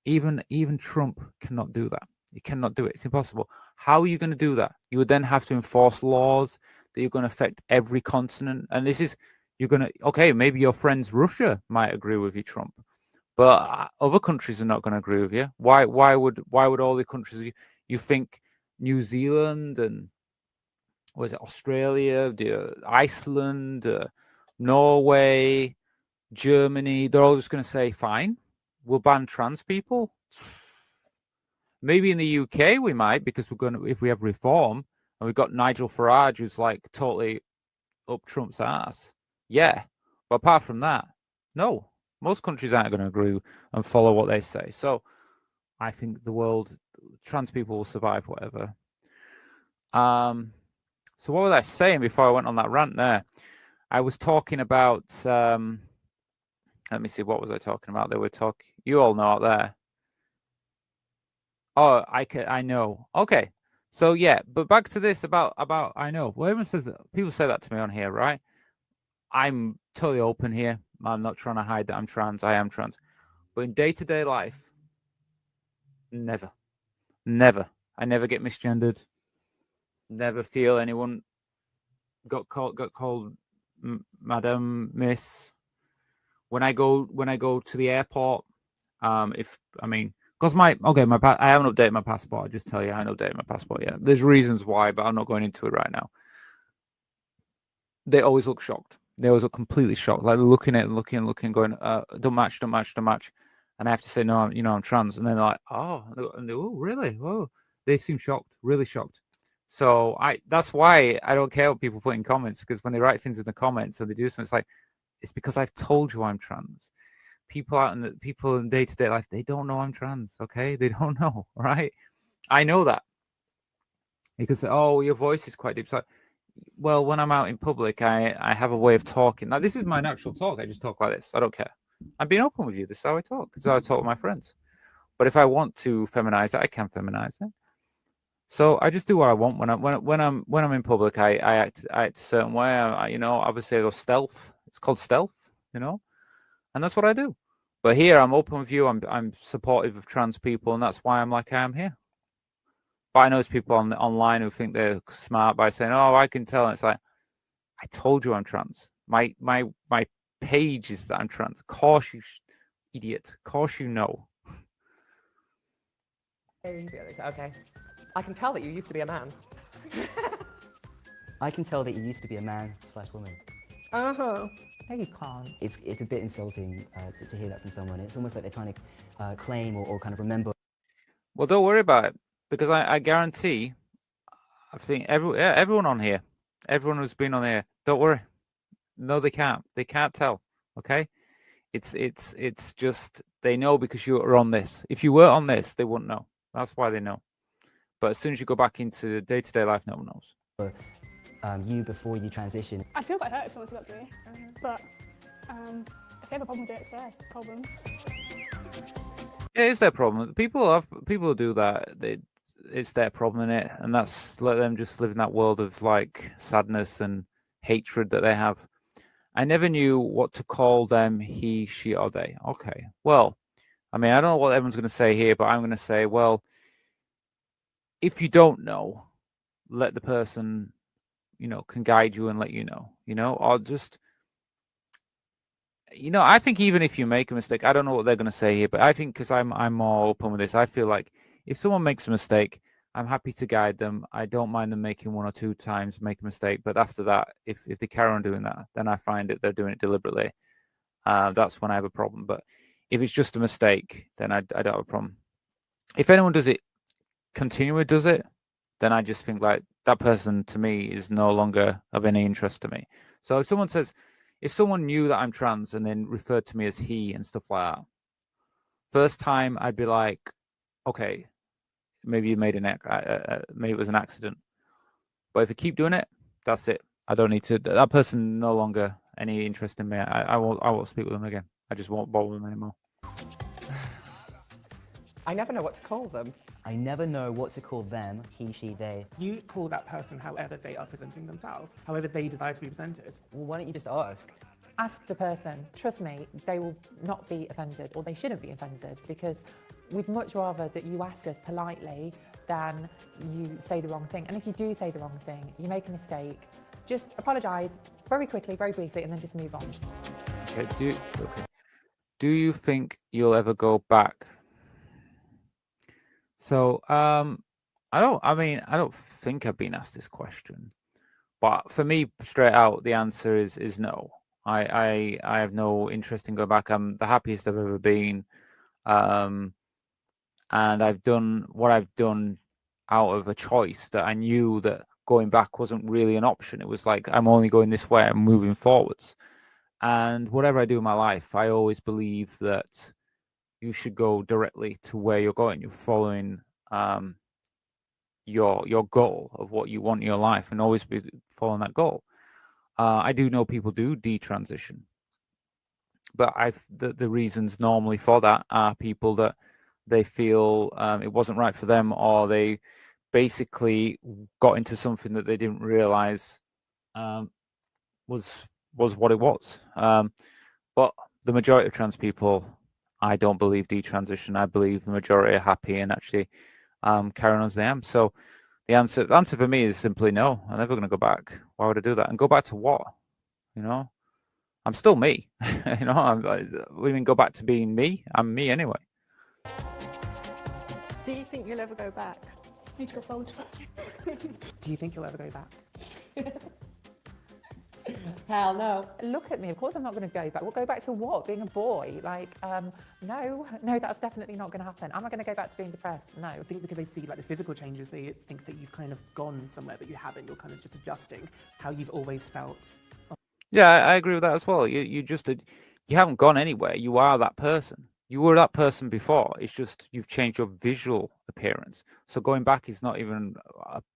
Even Trump cannot do that. You cannot do it. It's impossible. How are you going to do that? You would then have to enforce laws that you're going to affect every continent. And okay, maybe your friends Russia might agree with you, Trump, but other countries are not going to agree with you. Why would all the countries, you think New Zealand and Australia, Iceland, Norway, Germany, they're all just going to say, fine, we'll ban trans people? Maybe in the UK we might, because if we have reform and we've got Nigel Farage who's like totally up Trump's ass. Yeah. But apart from that, no. Most countries aren't going to agree and follow what they say. So I think the world, trans people will survive whatever. So what was I saying before I went on that rant there? I was talking about. Let me see. What was I talking about? They were talking. You all know out there. Oh, I know. Okay. So yeah, but back to this about I know. Well, everyone says people say that to me on here, right? I'm totally open here. I'm not trying to hide that I'm trans. I am trans. But in day-to-day life, never. I never get misgendered. Never feel anyone got called madam, miss. When I go to the airport, because I haven't updated my passport. I'll just tell you I haven't updated my passport yet. There's reasons why, but I'm not going into it right now. They always look shocked. They always look completely shocked, like looking, going, don't match. And I have to say, no, I'm trans. And then they're like, oh, really? Oh, they seem shocked, really shocked. So that's why I don't care what people put in comments, because when they write things in the comments and they do something, it's because I've told you I'm trans. People in day-to-day life, they don't know I'm trans. Okay, they don't know, right? I know that because your voice is quite deep. So, well, when I'm out in public, I have a way of talking. Now, this is my natural talk. I just talk like this. I don't care. I'm being open with you. This is how I talk. This is how I talk with my friends. But if I want to feminize it, I can feminize it. So I just do what I want when I'm in public. I act a certain way. Obviously I go stealth. It's called stealth, and that's what I do. But here I'm open with you. I'm supportive of trans people, and that's why I'm like I am here. But I know there's people online who think they're smart by saying, "Oh, I can tell." And it's like, I told you I'm trans. My page is that I'm trans. Of course you idiot. Of course you know. Okay. I can tell that you used to be a man. I can tell that you used to be a man/woman. Uh-huh. No, you can't. It's a bit insulting to hear that from someone. It's almost like they're trying to claim or kind of remember. Well, don't worry about it, because I guarantee, I think everyone on here, everyone who's been on here, don't worry. No, they can't. They can't tell. Okay, it's just they know because you are on this. If you were on this, they wouldn't know. That's why they know. But as soon as you go back into day-to-day life, no one knows. You before you transition. I'd feel quite hurt if someone said that to me, but if they have a problem with it, it's their problem. Yeah, it's their problem. People who do that. It's their problem, in it, and that's let them just live in that world of like sadness and hatred that they have. I never knew what to call them, he, she, or they. Okay, well, I mean, I don't know what everyone's going to say here, but I'm going to say, well, if you don't know, let the person, can guide you and let you know, or just, I think even if you make a mistake, I don't know what they're going to say here, but I think because I'm more open with this, I feel like if someone makes a mistake, I'm happy to guide them. I don't mind them making one or two times make a mistake, but after that, if they carry on doing that, then I find that they're doing it deliberately. That's when I have a problem. But if it's just a mistake, then I don't have a problem. If anyone does it, continually does it, then I just think like that person to me is no longer of any interest to me. So if someone knew that I'm trans and then referred to me as he and stuff like that, first time I'd be like, okay, maybe you made maybe it was an accident. But if you keep doing it, that's it. I don't need to. That person no longer any interest in me. I won't speak with them again. I just won't bother them anymore. I never know what to call them. I never know what to call them, he, she, they. You call that person however they are presenting themselves, however they desire to be presented. Well, why don't you just ask? Ask the person. Trust me, they will not be offended, or they shouldn't be offended, because we'd much rather that you ask us politely than you say the wrong thing. And if you do say the wrong thing, you make a mistake, just apologise very quickly, very briefly, and then just move on. Okay. Do you think you'll ever go back? So, I don't think I've been asked this question, but for me, straight out, the answer is no. I have no interest in going back. I'm the happiest I've ever been, and I've done what I've done out of a choice that I knew that going back wasn't really an option. It was like I'm only going this way. I'm moving forwards, and whatever I do in my life, I always believe that you should go directly to where you're going. You're following your goal of what you want in your life, and always be following that goal. I do know people do detransition, but the reasons normally for that are people that they feel it wasn't right for them, or they basically got into something that they didn't realize was what it was. But the majority of trans people, I don't believe detransition. I believe the majority are happy and actually carrying on as they am. So the answer for me is simply no. I'm never going to go back. Why would I do that? And go back to what? You know, I'm still me. You know, what do you mean go back to being me? I'm me anyway. Do you think you'll ever go back? Need to go forwards first. Do you think you'll ever go back? Hell no. Look at me. Of course I'm not going to go back. We'll go back to what? Being a boy? Like, no, that's definitely not going to happen. Am I going to go back to being depressed? No. I think because they see like the physical changes, they think that you've kind of gone somewhere, but you haven't. You're kind of just adjusting how you've always felt. Yeah, I agree with that as well. You just you haven't gone anywhere. You are that person. You were that person before. It's just you've changed your visual appearance. So going back is not even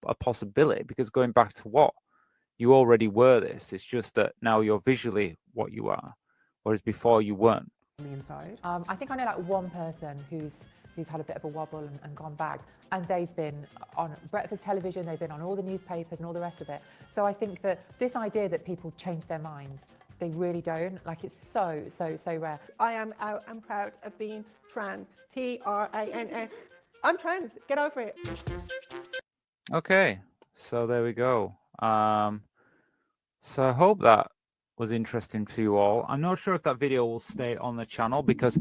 a possibility, because going back to what? You already were this. It's just that now you're visually what you are, whereas before you weren't. On the inside. I think I know like one person who's had a bit of a wobble and gone back, and they've been on breakfast television, they've been on all the newspapers and all the rest of it. So I think that this idea that people change their minds, they really don't. Like, it's so rare. I am out and proud of being trans. Trans. I'm trans. Get over it. Okay, so there we go. So I hope that was interesting to you all. I'm not sure if that video will stay on the channel, because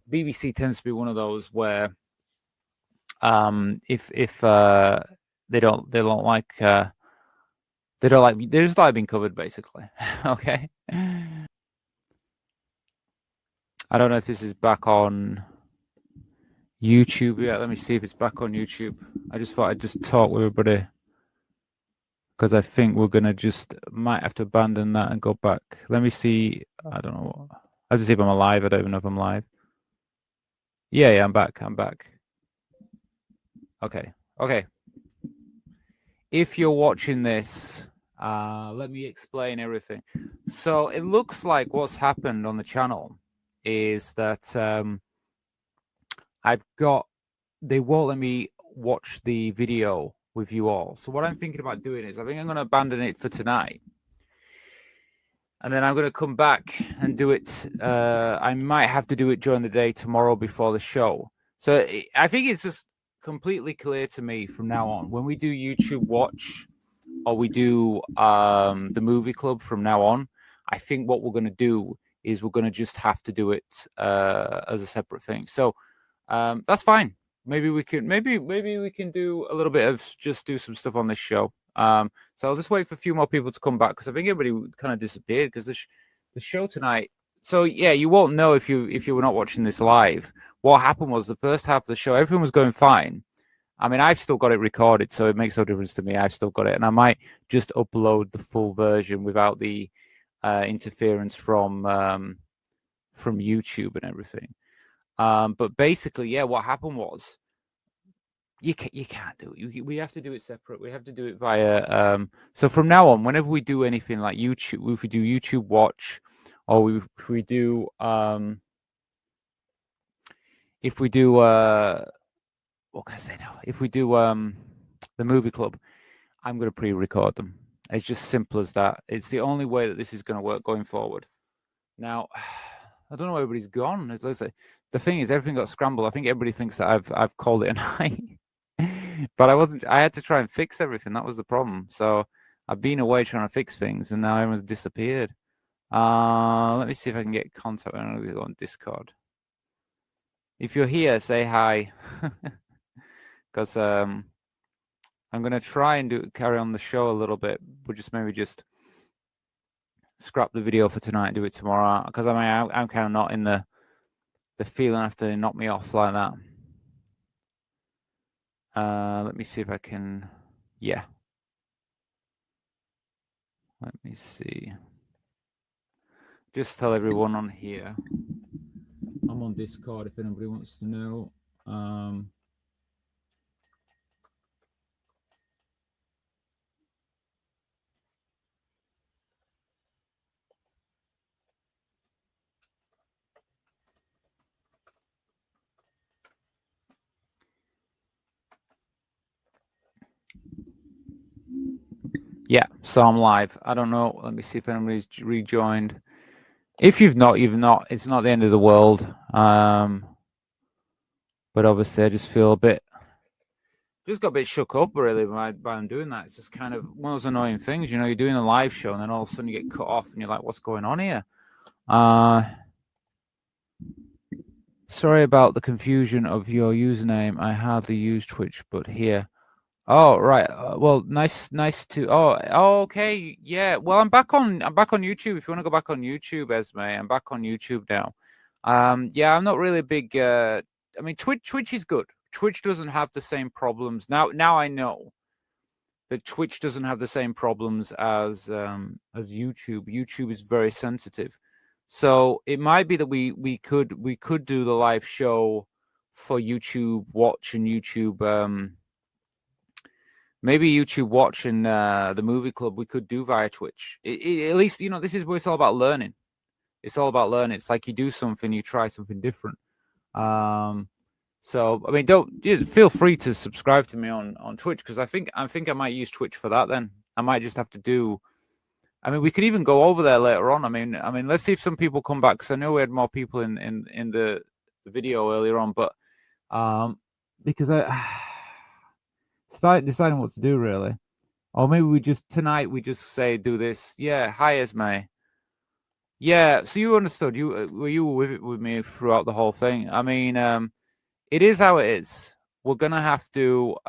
BBC tends to be one of those where if they don't like they just like being covered, basically. Okay. I don't know if this is back on YouTube yet. Let me see if it's back on YouTube. I just thought I'd just talk with everybody, because I think we're gonna might have to abandon that and go back. Let me see. I don't know. I have to see if I'm alive. I don't even know if I'm live. Yeah, I'm back. Okay. If you're watching this, let me explain everything. So it looks like what's happened on the channel is that they won't let me watch the video with you all. So what I'm thinking about doing is I think I'm going to abandon it for tonight. And then I'm going to come back and do it. I might have to do it during the day tomorrow before the show. So I think it's just completely clear to me from now on, when we do YouTube Watch or we do the movie club from now on, I think what we're going to do is we're going to just have to do it as a separate thing. So that's fine. Maybe we can do a little bit of just do some stuff on this show. So I'll just wait for a few more people to come back, because I think everybody kind of disappeared because the show tonight. So yeah, you won't know if you were not watching this live. What happened was the first half of the show, everything was going fine. I mean, I've still got it recorded, so it makes no difference to me. I've still got it, and I might just upload the full version without the interference from YouTube and everything. But basically, yeah, what happened was you can't do it. We have to do it separate. We have to do it via. So from now on, whenever we do anything like YouTube, if we do YouTube Watch, or if we do what can I say now? If we do the movie club, I'm going to pre-record them. It's just simple as that. It's the only way that this is going to work going forward. Now, I don't know where everybody's gone. The thing is, everything got scrambled. I think everybody thinks that I've called it a night, but I wasn't. I had to try and fix everything. That was the problem. So I've been away trying to fix things, and now everyone's disappeared. Let me see if I can get contact. I'm going to go on Discord. If you're here, say hi, because I'm going to try and carry on the show a little bit. We'll maybe scrap the video for tonight and do it tomorrow, because I mean I'm kind of not in the feeling after they knock me off like that. Let me see if I can. Yeah. Let me see. Just tell everyone on here. I'm on Discord if anybody wants to know. Yeah, so I'm live. I don't know. Let me see if anybody's rejoined. If you've not, you've not. It's not the end of the world. But obviously, I just feel just got a bit shook up really by them doing that. It's just kind of one of those annoying things. You know, you're doing a live show and then all of a sudden you get cut off and you're like, what's going on here? Sorry about the confusion of your username. I hardly use Twitch, but here. Oh right. Well, nice to. Oh, okay. Yeah. Well, I'm back on YouTube. If you want to go back on YouTube, Esme, I'm back on YouTube now. Yeah, I'm not really a big. I mean, Twitch is good. Twitch doesn't have the same problems now. Now I know that Twitch doesn't have the same problems as YouTube. YouTube is very sensitive, so it might be that we could do the live show for YouTube Watch and YouTube. Maybe YouTube Watch and the Movie Club we could do via Twitch. At least, you know, this is what it's all about learning. It's all about learning. It's like you do something, you try something different. So, I mean, feel free to subscribe to me on Twitch, because I think I might use Twitch for that then. I might just have to do... I mean, we could even go over there later on. I mean, let's see if some people come back, because I know we had more people in the video earlier on, but because I... start deciding what to do really, or maybe tonight we just say do this. Yeah, hi Esme. Yeah, so you understood. Were you with me throughout the whole thing? I mean, it is how it is. We're gonna have to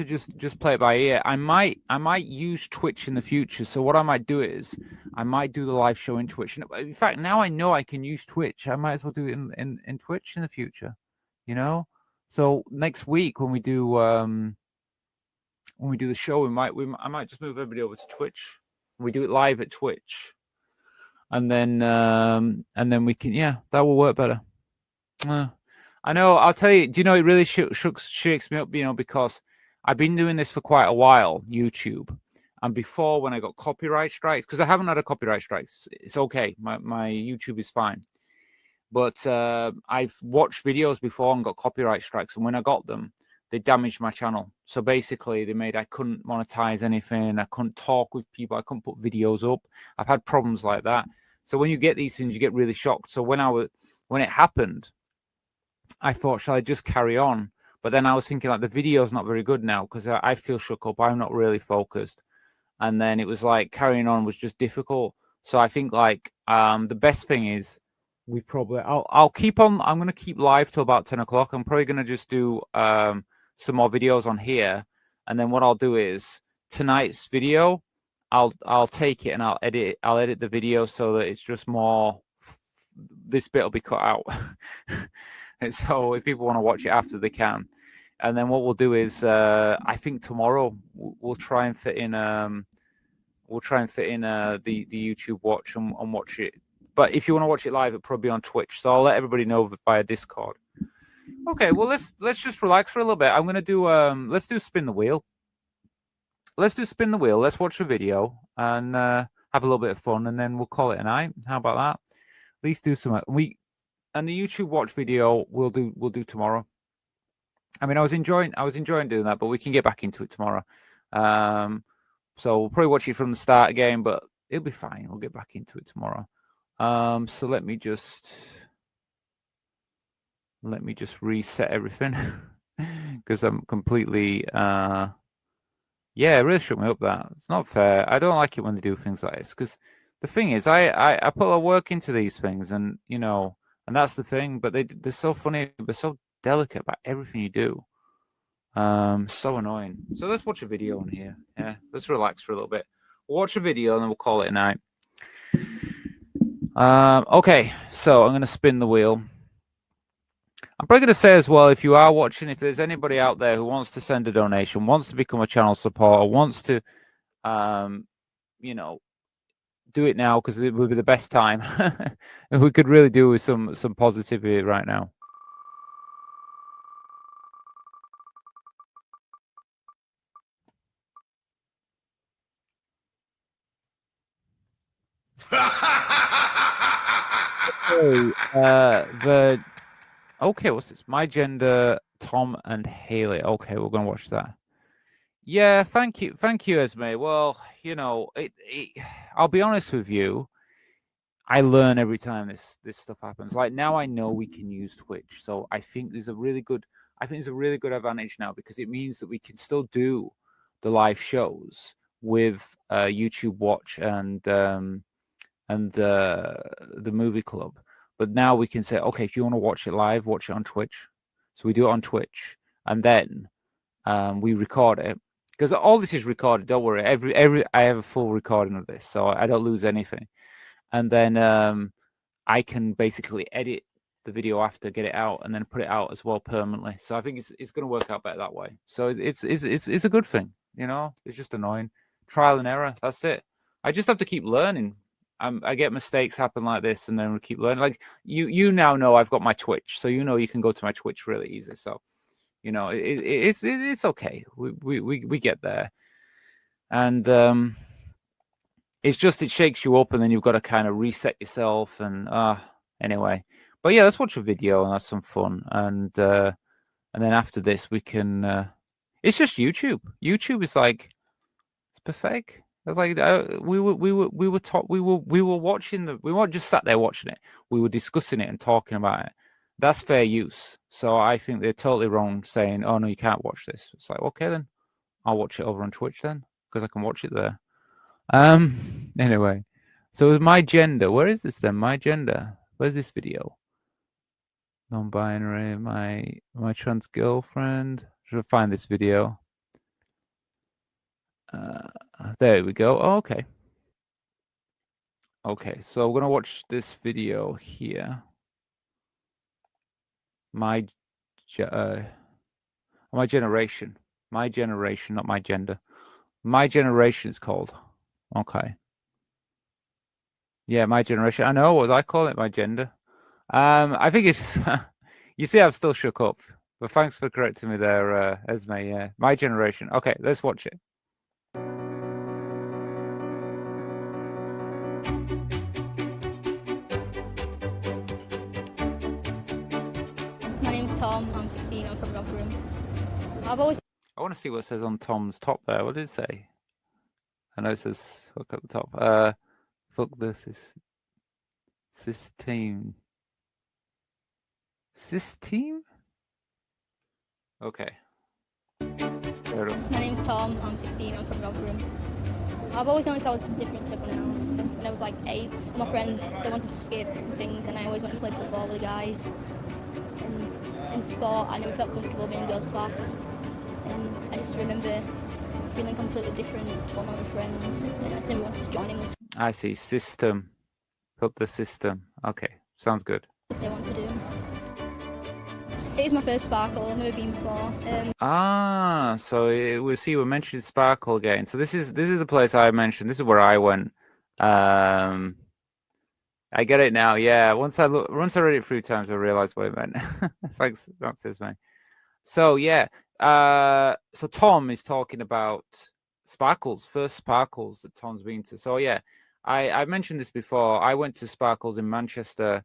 just play it by ear. I might use Twitch in the future. So what I might do is I might do the live show in Twitch. In fact, now I know I can use Twitch. I might as well do it in Twitch in the future. You know. So next week when we do the show, I might just move everybody over to Twitch. We do it live at Twitch, and then we can, yeah, that will work better. I know. I'll tell you. Do you know it really shakes me up? You know, because I've been doing this for quite a while, YouTube, and before when I got copyright strikes, because I haven't had a copyright strike, it's okay. My YouTube is fine. But I've watched videos before and got copyright strikes, and when I got them, they damaged my channel. So basically, I couldn't monetize anything. I couldn't talk with people. I couldn't put videos up. I've had problems like that. So when you get these things, you get really shocked. So when it happened, I thought, shall I just carry on? But then I was thinking, like, the video's not very good now because I feel shook up. I'm not really focused. And then it was like carrying on was just difficult. So I think like the best thing is, I'll keep on. I'm going to keep live till about 10 o'clock. I'm probably going to just do some more videos on here. And then what I'll do is tonight's video, I'll take it and I'll edit the video so that it's just more, this bit will be cut out. And so if people want to watch it after, they can. And then what we'll do is, I think tomorrow we'll try and fit in the YouTube Watch and watch it. But if you want to watch it live, it'll probably be on Twitch. So I'll let everybody know via Discord. Okay, well let's just relax for a little bit. I'm gonna do let's do spin the wheel. Let's do spin the wheel. Let's watch a video and have a little bit of fun, and then we'll call it a night. How about that? At least do some. And the YouTube Watch video we'll do tomorrow. I mean, I was enjoying doing that, but we can get back into it tomorrow. So we'll probably watch it from the start again, but it'll be fine. We'll get back into it tomorrow. So let me just reset everything because I'm completely yeah, it really shook me up. That it's not fair. I don't like it when they do things like this, because the thing is I put a lot of work into these things, and you know, and that's the thing, but they're so funny, they're so delicate about everything you do. So annoying. So let's watch a video on here. Yeah, let's relax for a little bit. We'll watch a video and then we'll call it a night. Okay, so I'm going to spin the wheel. I'm probably going to say as well, if you are watching, if there's anybody out there who wants to send a donation, wants to become a channel supporter, wants to, you know, do it now because it would be the best time. And we could really do with some positivity right now. Okay, what's this? My Gender, Tom and Haley. Okay, we're gonna watch that. Yeah, thank you, Esme. Well, you know, I'll be honest with you. I learn every time this stuff happens. Like now, I know we can use Twitch, so I think there's a really good. I think there's a really good advantage now because it means that we can still do the live shows with YouTube Watch and the movie club. But now we can say, okay, if you want to watch it live, watch it on Twitch. So we do it on Twitch, and then we record it because all this is recorded. Don't worry, every I have a full recording of this, so I don't lose anything. And then I can basically edit the video after, get it out, and then put it out as well permanently. So I think it's going to work out better that way. So it's a good thing, you know. It's just annoying, trial and error. That's it. I just have to keep learning. I get mistakes happen like this, and then we keep learning. Like you now know I've got my Twitch, so you know you can go to my Twitch really easy. So you know it's okay. We get there, and it's just it shakes you up, and then you've got to kind of reset yourself. And anyway, but yeah, let's watch a video and have some fun. And then after this, we can. It's just YouTube. YouTube is like it's perfect. Like we were watching we weren't just sat there watching it. We were discussing it and talking about it. That's fair use. So I think they're totally wrong saying, "Oh no, you can't watch this." It's like, okay, then I'll watch it over on Twitch then because I can watch it there. Anyway, so with my gender, where is this then? My gender. Where's this video? Non-binary. My trans girlfriend. Should I find this video? There we go. Oh, okay. Okay, so we're gonna watch this video here. My generation, not my gender. My generation is called. Okay. Yeah, my generation. I know what I call it. My gender. I think it's. You see, I'm still shook up. But thanks for correcting me there, Esme. Yeah, my generation. Okay, let's watch it. My name's Tom, I'm 16, I'm from Rotherham. I've always I want to see what it says on Tom's top there. What did it say? I know it says hook at the top. Fuck this is team. Team? Okay. Fair enough. My name's Tom, I'm 16, I'm from Rotherham. I've always noticed I was different to everyone else. When I was like 8, my friends, they wanted to skip and things, and I always went and played football with the guys. And in sport, I never felt comfortable being in girls' class. And I just remember feeling completely different to all my other friends, and I just never wanted to join in with I see. System. Hook the system. Okay. Sounds good. what they want to do. It is my first Sparkle, I've never been before. So we see we're mentioning Sparkle again. So this is the place I mentioned. This is where I went. I get it now. Yeah. Once I read it 3 times, I realized what it meant. Thanks, Esme. So yeah. So Tom is talking about Sparkles, first Sparkles that Tom's been to. So yeah, I mentioned this before. I went to Sparkles in Manchester.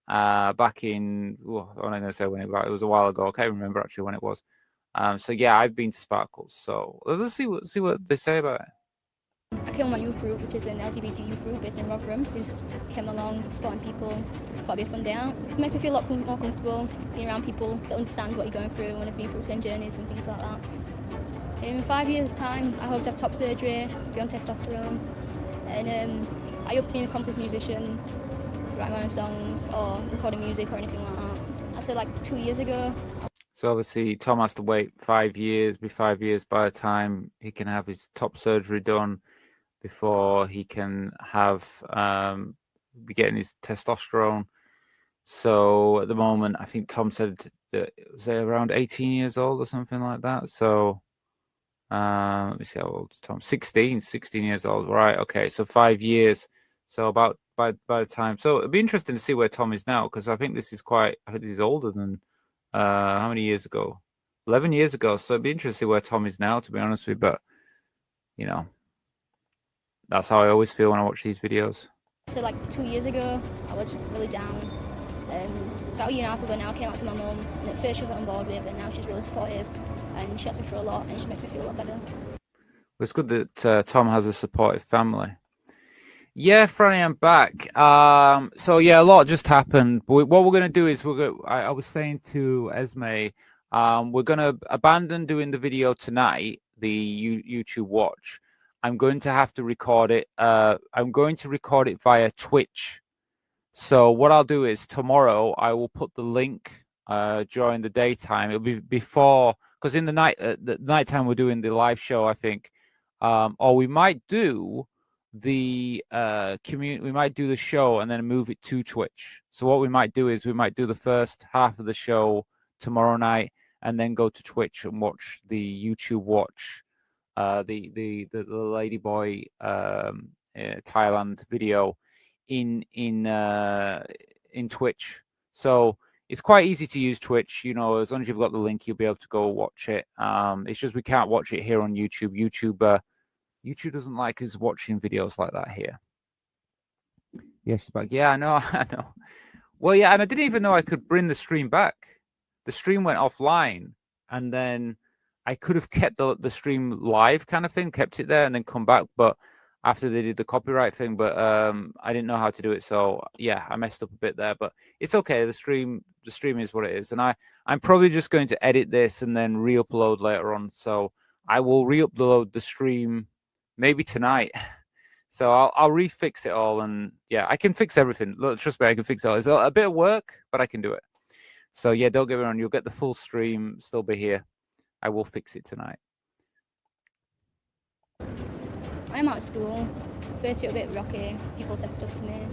Back in, I'm not going to say when it was a while ago. I can't remember actually when it was. So yeah, I've been to Sparkles. So let's see what they say about it. I came on my youth group, which is an LGBT youth group based in Rotherham. We just came along, spotting people, thought it'd be a fun day out. It makes me feel a lot more comfortable being around people that understand what you're going through and have been through the same journeys and things like that. In 5 years' time, I hope to have top surgery, be on testosterone, and I hope to be an accomplished musician, write my own songs or recording music or anything like that. I said like 2 years ago. So obviously Tom has to wait 5 years, be 5 years by the time he can have his top surgery done before he can have be getting his testosterone. So at the moment, I think Tom said that it was around 18 years old or something like that. So let me see how old Tom. 16 years old. Right. Okay. So 5 years. So about by the time. So it'd be interesting to see where Tom is now, because I think this is older than how many years ago? 11 years ago. So it'd be interesting to see where Tom is now, to be honest with you. But you know, that's how I always feel when I watch these videos. So like 2 years ago, I was really down. about a year and a half ago now, I came out to my mum, and at first she wasn't on board with it, and now she's really supportive, and she helps me through a lot, and she makes me feel a lot better. Well, it's good that Tom has a supportive family. Yeah, Franny, I'm back. So yeah, a lot just happened. What we're going to do is I was saying to Esme, we're going to abandon doing the video tonight, the YouTube watch. I'm going to have to record it. I'm going to record it via Twitch. So what I'll do is tomorrow I will put the link during the daytime. It'll be before, because in the nighttime we're doing the live show, I think. Or we might do the we might do the show and then move it to Twitch. So what we might do is we might do the first half of the show tomorrow night and then go to Twitch and watch the YouTube watch, the Ladyboy Thailand video in Twitch. So it's quite easy to use Twitch, you know, as long as you've got the link, you'll be able to go watch it. It's just we can't watch it here on YouTube. YouTube doesn't like us watching videos like that here. Yes, she's back. Yeah, I know, I know. Well, yeah, and I didn't even know I could bring the stream back. The stream went offline, and then I could have kept the stream live kind of thing, kept it there, and then come back. But after they did the copyright thing, but I didn't know how to do it. So yeah, I messed up a bit there, but it's okay. The stream is what it is, and I'm probably just going to edit this and then re-upload later on. So I will re-upload the stream maybe tonight. So I'll refix it all, and yeah, I can fix everything. Look, trust me, I can fix it all. It's a bit of work, but I can do it. So yeah, don't get me wrong. You'll get the full stream, still be here. I will fix it tonight. I'm out of school. First year a bit rocky. People said stuff to me.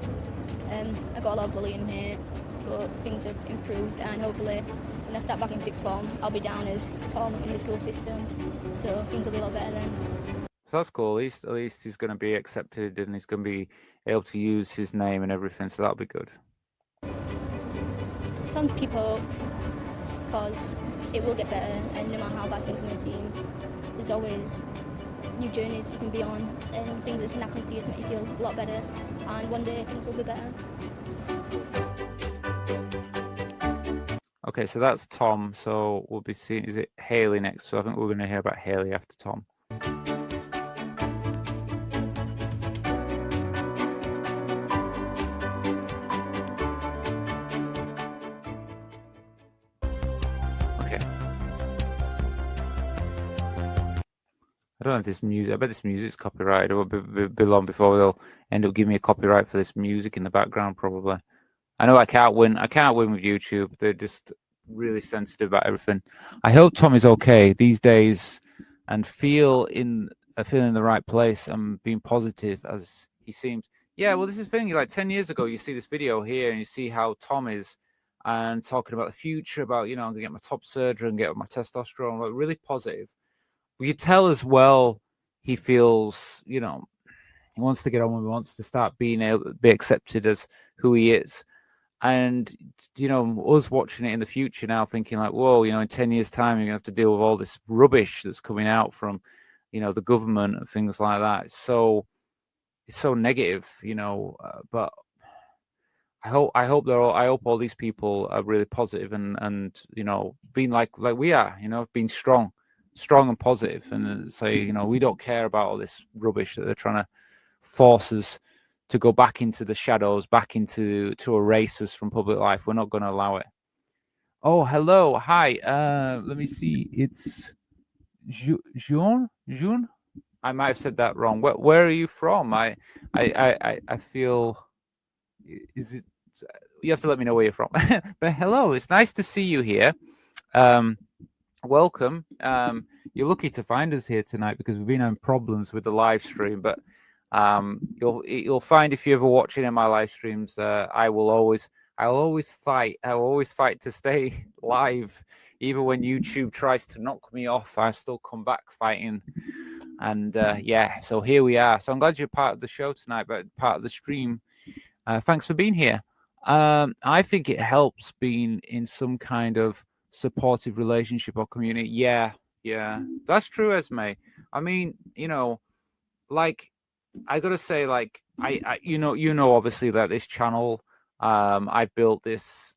I got a lot of bullying here, but things have improved, and hopefully when I start back in sixth form, I'll be down as Tom in the school system. So things will be a lot better then. So that's cool. At least he's going to be accepted, and he's going to be able to use his name and everything. So that'll be good. Tell them to keep hope, because it will get better, and no matter how bad things may seem, there's always new journeys you can be on, and things that can happen to you to make you feel a lot better, and one day things will be better. Okay, so that's Tom. So we'll be seeing, is it Haley next? So I think we're going to hear about Haley after Tom. I don't know if this music, I bet this music's copyrighted. It will be long before they'll end up giving me a copyright for this music in the background, probably. I know I can't win with YouTube. They're just really sensitive about everything. I hope Tom is okay these days and feeling in the right place and being positive as he seems. Yeah, well, this is the thing. Like 10 years ago, you see this video here and you see how Tom is and talking about the future, about, you know, I'm going to get my top surgery and get my testosterone, like really positive. You tell as well he feels, you know, he wants to get on with it, wants to start being able to be accepted as who he is. And, you know, us watching it in the future now thinking like, whoa, you know, in 10 years' time, you're going to have to deal with all this rubbish that's coming out from, you know, the government and things like that. It's so negative, you know, but I hope all these people are really positive and you know, being like we are, you know, being strong and positive, and say, you know, we don't care about all this rubbish that they're trying to force us to go back into the shadows, back to erase us from public life. We're not going to allow it. Oh, hello, hi. Let me see. It's June. I might have said that wrong. Where are you from? I feel. Is it? You have to let me know where you're from. But hello, it's nice to see you here. Welcome. You're lucky to find us here tonight because we've been having problems with the live stream, but you'll find if you ever watch any of my live streams, I'll always fight to stay live. Even when YouTube tries to knock me off, I still come back fighting. And yeah, so here we are. So I'm glad you're part of the show tonight, but part of the stream. Thanks for being here. I think it helps being in some kind of supportive relationship or community. Yeah, that's true, Esme. I mean, you know, like I gotta say, like I you know obviously that this channel, I've built this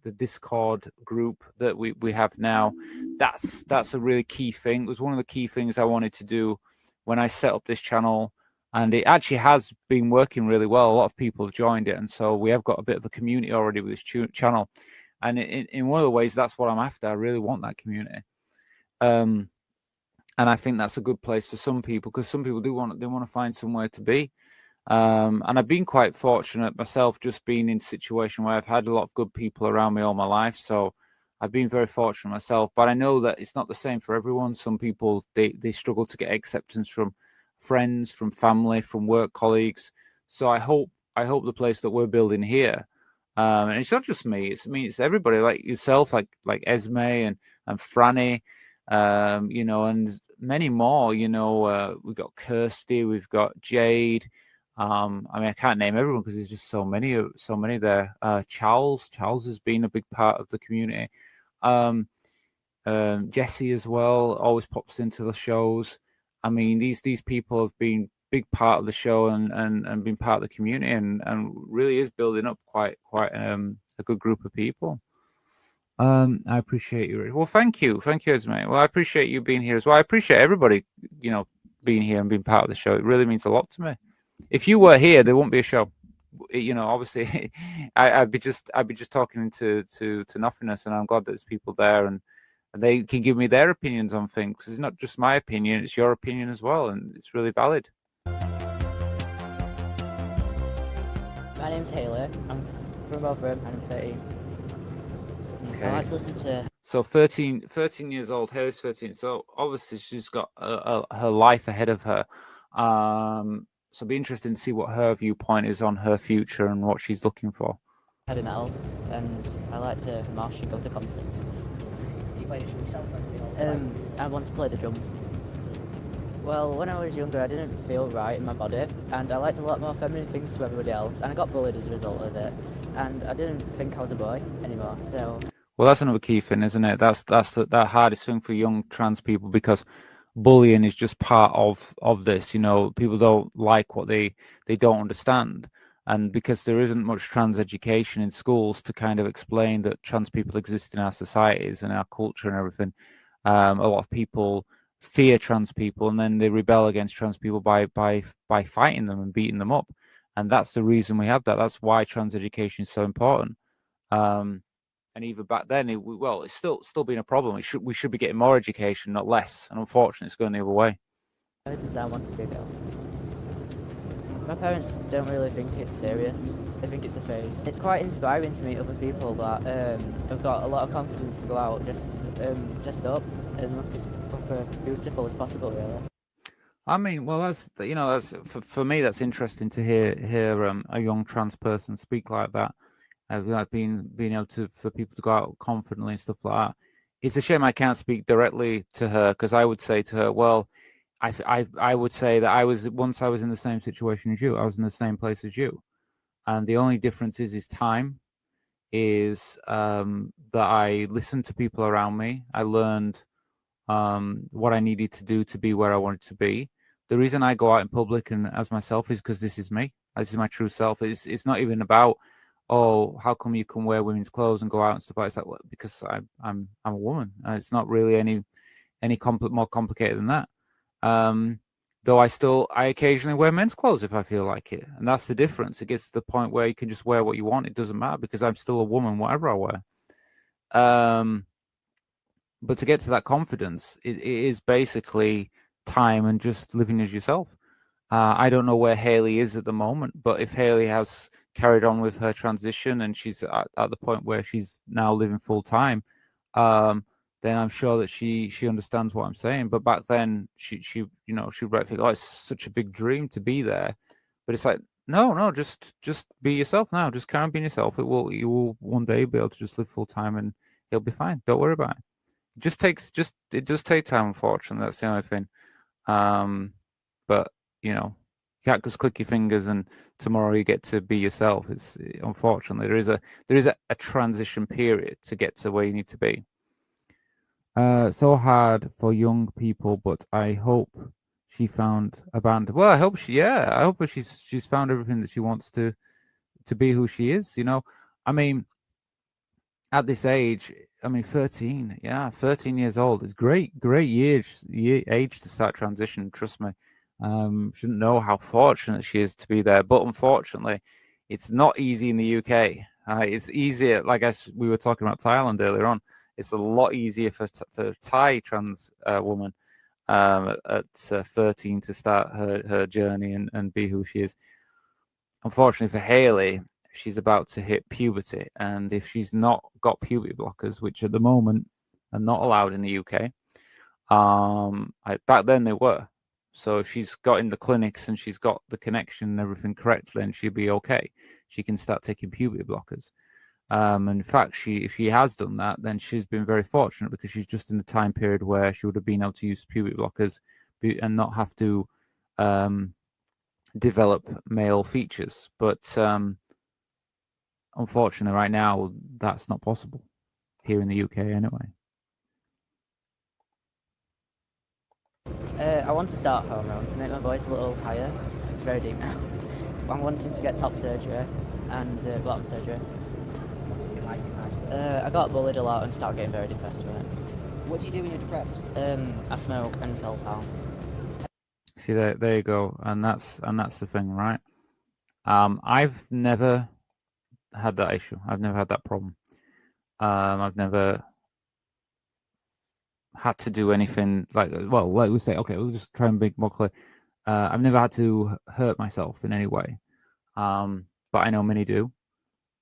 the Discord group that we have now, that's a really key thing. It was one of the key things I wanted to do when I set up this channel, and it actually has been working really well. A lot of people have joined it, and so we have got a bit of a community already with this channel. And in one of the ways, that's what I'm after. I really want that community. And I think that's a good place for some people, because some people want to find somewhere to be. And I've been quite fortunate myself, just being in a situation where I've had a lot of good people around me all my life. So I've been very fortunate myself, but I know that it's not the same for everyone. Some people, they struggle to get acceptance from friends, from family, from work colleagues. So I hope the place that we're building here, and it's not just me, it's everybody like yourself, like Esme and Franny, and many more. We've got Kirsty, we've got Jade. I can't name everyone because there's just so many there. Charles has been a big part of the community. Jesse as well always pops into the shows. I mean, these people have been big part of the show and been part of the community, and really is building up quite a good group of people. I appreciate you. Well, thank you, Esme. Well, I appreciate you being here as well. I appreciate everybody, being here and being part of the show. It really means a lot to me. If you were here, there wouldn't be a show. Obviously, I'd be just talking to nothingness, and I'm glad that there's people there and they can give me their opinions on things. It's not just my opinion; it's your opinion as well, and it's really valid. My name's Haley. I'm from Rotherham and I'm 13. Okay. I like to listen to. So 13 years old. Haley's 13. So obviously she's got her life ahead of her. So it'll be interesting to see what her viewpoint is on her future and what she's looking for. Heavy metal, and I like to march and go to concerts. Do you play this yourself? I want to play the drums. Well, when I was younger, I didn't feel right in my body, and I liked a lot more feminine things to everybody else, and I got bullied as a result of it, and I didn't think I was a boy anymore. So. Well, that's another key thing, isn't it? That's the hardest thing for young trans people, because bullying is just part of this. People don't like what they don't understand, and because there isn't much trans education in schools to kind of explain that trans people exist in our societies and our culture and everything, a lot of people fear trans people, and then they rebel against trans people by fighting them and beating them up. And that's the reason we have that. That's why trans education is so important. And even back then, it's still been a problem. We should be getting more education, not less. And unfortunately, it's going the other way. Ever since I wanted to be a girl. My parents don't really think it's serious. They think it's a phase. It's quite inspiring to meet other people that have got a lot of confidence to go out, dressed up and look as proper beautiful as possible, really. I mean, well, that's for me, that's interesting to hear a young trans person speak like that. Being able for people to go out confidently and stuff like that. It's a shame I can't speak directly to her, because I would say to her, well, I would say that once I was in the same situation as you. I was in the same place as you, and the only difference is time. Is that I listened to people around me. I learned what I needed to do to be where I wanted to be. The reason I go out in public and as myself is because this is me. This is my true self. It's not even about, oh, how come you can wear women's clothes and go out and stuff like that? It's like, well, because I'm a woman. It's not really any more complicated than that. Though I occasionally wear men's clothes if I feel like it, and that's the difference. It gets to the point where you can just wear what you want. It doesn't matter, because I'm still a woman, whatever I wear. But to get to that confidence, it is basically time and just living as yourself. I don't know where Haley is at the moment, but if Haley has carried on with her transition and she's at the point where she's now living full time, then I'm sure that she understands what I'm saying. But back then, she would think, oh, it's such a big dream to be there. But it's like, no, just be yourself now. Just carry on being yourself. You will one day be able to just live full time, and it'll be fine. Don't worry about it. It does take time, unfortunately. That's the only thing. But you can't just click your fingers and tomorrow you get to be yourself. It's unfortunately there is a transition period to get to where you need to be. So hard for young people, but I hope she found a band. Well, I hope she's found everything that she wants to be who she is. I mean, at this age, I mean, 13, yeah, 13 years old. It's great age to start transition. Trust me. Shouldn't know how fortunate she is to be there, but unfortunately, it's not easy in the UK. It's easier, like we were talking about Thailand earlier on. It's a lot easier for a Thai trans woman at 13 to start her journey and be who she is. Unfortunately for Hayley, she's about to hit puberty, and if she's not got puberty blockers, which at the moment are not allowed in the UK, back then they were. So if she's got in the clinics and she's got the connection and everything correctly, and she'll be okay, she can start taking puberty blockers. In fact, if she has done that, then she's been very fortunate because she's just in the time period where she would have been able to use puberty blockers and not have to develop male features. But unfortunately, right now, that's not possible here in the UK anyway. I want to start hormones to make my voice a little higher. This is very deep now. I'm wanting to get top surgery and bottom surgery. I got bullied a lot and started getting very depressed with it. What do you do when you're depressed? I smoke and self-harm. See, there you go, and that's the thing, right? I've never had that issue. I've never had that problem. I've never had to do anything like we say. Okay, we'll just try and make more clear. I've never had to hurt myself in any way, but I know many do,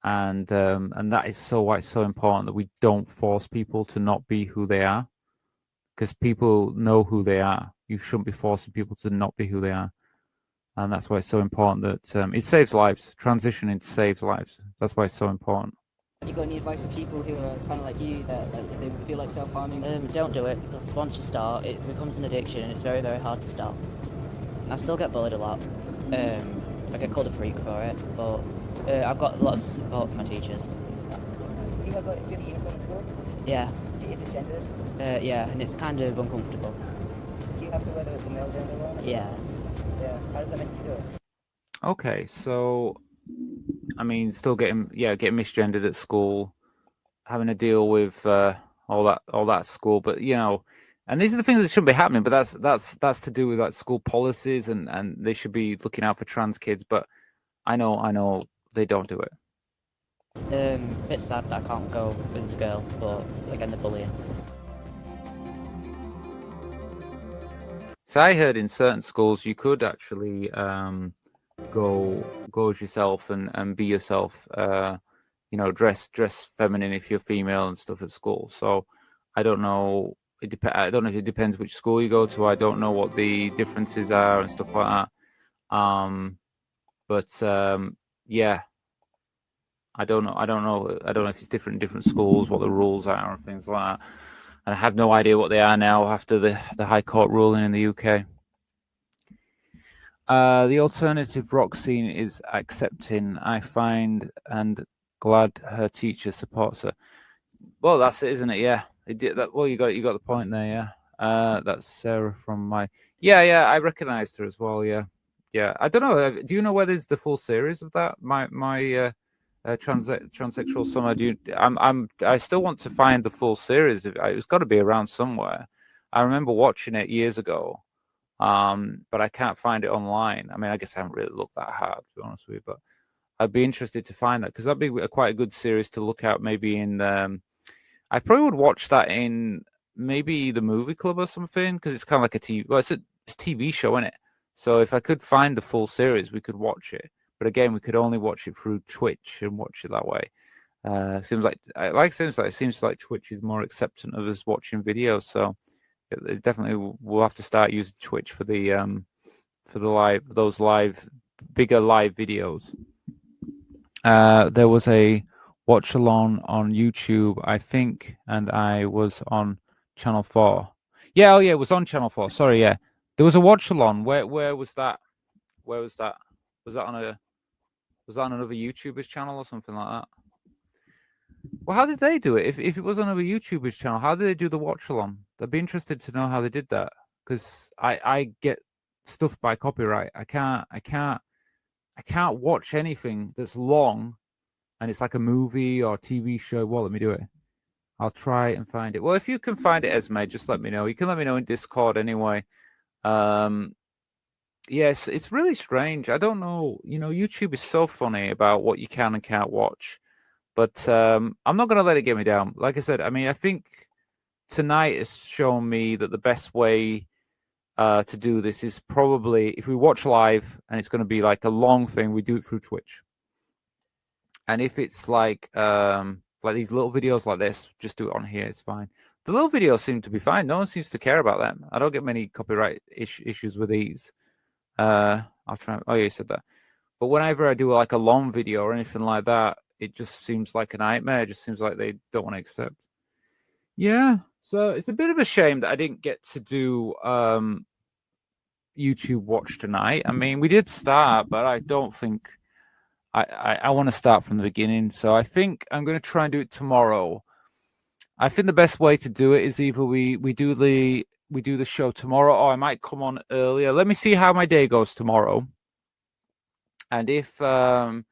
and that is why it's so important that we don't force people to not be who they are, because people know who they are. You shouldn't be forcing people to not be who they are, and that's why it's so important that it saves lives. Transitioning saves lives. That's why it's so important. You got any advice for people who are kind of like you, that if they feel like self-harming? Don't do it, because once you start, it becomes an addiction and it's very, very hard to stop. I still get bullied a lot. I get called a freak for it, but I've got a lot of support from my teachers. Do you have a uniform at school? Yeah. Is it gendered? Yeah, and it's kind of uncomfortable. Do you have to wear the male gender one? Yeah. Yeah. How does that make you feel? Okay, so I mean, still getting misgendered at school, having to deal with all that school, but and these are the things that shouldn't be happening. But that's to do with like school policies, and they should be looking out for trans kids. But I know they don't do it. A bit sad that I can't go as a girl, but again, the bullying. So I heard in certain schools you could actually go as yourself and be yourself. Dress feminine if you're female and stuff at school. So I don't know. I don't know if it depends which school you go to. I don't know what the differences are and stuff like that. Yeah, I don't know. I don't know if it's different in different schools, what the rules are and things like that. And I have no idea what they are now after the High Court ruling in the UK. The alternative rock scene is accepting, I find, and glad her teacher supports her. Well, that's it, isn't it? Yeah. Well, you got the point there, yeah. That's Sarah from my... Yeah, I recognised her as well, yeah. Yeah, I don't know. Do you know whether there's the full series of that? My transsexual summer. I still want to find the full series. It's got to be around somewhere. I remember watching it years ago, but I can't find it online. I mean, I guess I haven't really looked that hard, to be honest with you, but I'd be interested to find that because that'd be quite a good series to look at. Maybe in, I probably would watch that in maybe the movie club or something because it's kind of like a TV. Well, it's a TV show, isn't it? So if I could find the full series, we could watch it. But again, we could only watch it through Twitch and watch it that way. Seems like Twitch is more accepting of us watching videos. So it definitely we'll have to start using Twitch for the bigger live videos. There was a watch along on YouTube, I think, and I was on Channel 4. Yeah, it was on Channel 4. Sorry, yeah. There was a watch along. Where was that? Where was that? Was that on another YouTuber's channel or something like that? Well, how did they do it? If it was on another YouTuber's channel, how did they do the watch along? I'd be interested to know how they did that because I get stuff by copyright. I can't watch anything that's long and it's like a movie or TV show. Well, let me do it. I'll try and find it. Well, if you can find it, Esme, just let me know. You can let me know in Discord anyway. Yes, it's really strange. I don't know. YouTube is so funny about what you can and can't watch. But I'm not going to let it get me down. Like I said, I think tonight has shown me that the best way to do this is probably if we watch live and it's going to be like a long thing, we do it through Twitch. And if it's like these little videos like this, just do it on here. It's fine. The little videos seem to be fine. No one seems to care about them. I don't get many copyright issues with these. I'll try. Oh, yeah, you said that. But whenever I do like a long video or anything like that, it just seems like a nightmare. It just seems like they don't want to accept. Yeah. So it's a bit of a shame that I didn't get to do YouTube Watch tonight. We did start, but I don't think I want to start from the beginning. So I think I'm going to try and do it tomorrow. I think the best way to do it is either we do the show tomorrow, or I might come on earlier. Let me see how my day goes tomorrow. And if I'm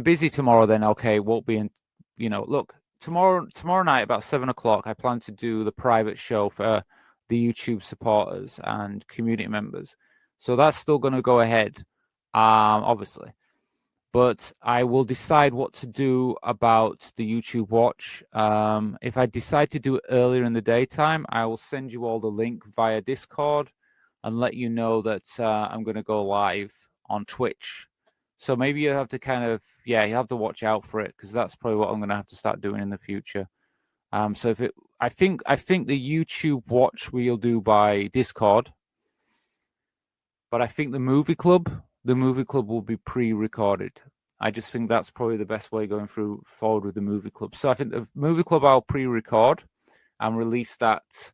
busy tomorrow, then okay, won't be in. Look, tomorrow night about 7:00, I plan to do the private show for the YouTube supporters and community members. So that's still going to go ahead, obviously. But I will decide what to do about the YouTube Watch. If I decide to do it earlier in the daytime, I will send you all the link via Discord and let you know that I'm going to go live on Twitch. So maybe you have to you have to watch out for it, because that's probably what I'm going to have to start doing in the future. So I think the YouTube Watch we'll do by Discord, but I think the movie club will be pre-recorded. I just think that's probably the best way going forward with the movie club. So I think the movie club I'll pre-record and release that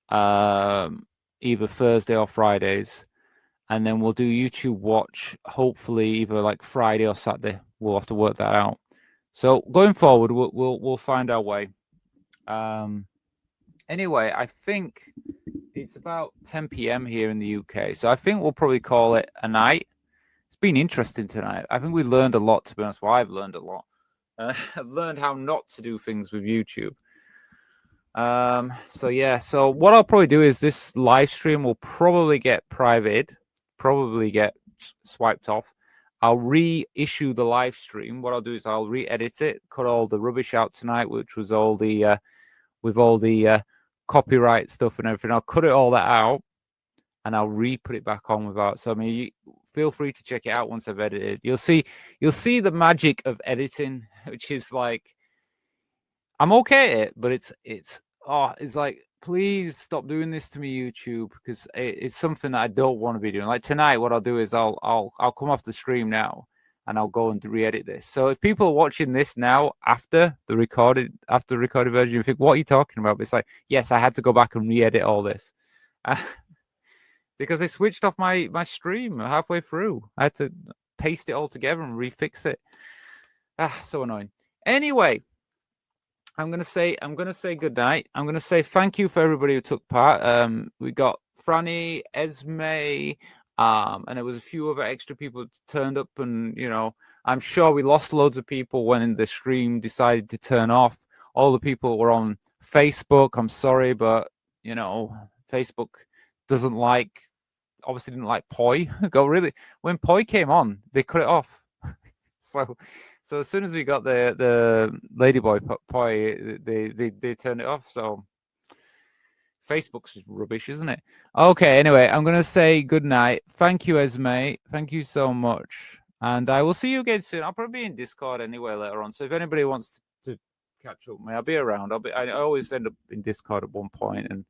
either Thursday or Fridays, and then we'll do YouTube Watch hopefully either like Friday or Saturday. We'll have to work that out. So going forward, we'll find our way. Anyway, I think it's about 10 p.m. here in the UK, so I think we'll probably call it a night. It's been interesting tonight. I think we learned a lot, to be honest. Well, I've learned a lot. I've learned how not to do things with YouTube. So yeah, so what I'll probably do is this live stream will probably get privated, probably get swiped off. I'll reissue the live stream. What I'll do is I'll re-edit it, cut all the rubbish out tonight, which was all the with all the copyright stuff and everything. I'll cut it all that out, and I'll re-put it back on without. So feel free to check it out once I've edited. You'll see the magic of editing, which is like, I'm okay at it, but it's like, please stop doing this to me, YouTube, because it's something that I don't want to be doing. Like tonight, what I'll do is I'll come off the stream now and I'll go and re-edit this. So if people are watching this now after the recorded version, you think, what are you talking about? But it's like, yes, I had to go back and re-edit all this. Because they switched off my stream halfway through. I had to paste it all together and refix it. So annoying. Anyway, I'm gonna say good night. I'm gonna say thank you for everybody who took part. We got Franny, Esme, and there was a few other extra people who turned up, and I'm sure we lost loads of people when the stream decided to turn off. All the people were on Facebook. I'm sorry, but Facebook obviously didn't like Poi. When Poi came on, they cut it off. So as soon as we got the Ladyboy Poi, they turned it off. So Facebook's rubbish, isn't it? Okay, anyway, I'm gonna say good night. Thank you, Esme. Thank you so much. And I will see you again soon. I'll probably be in Discord anyway later on. So if anybody wants to catch up with me, I'll be around. I always end up in Discord at one point and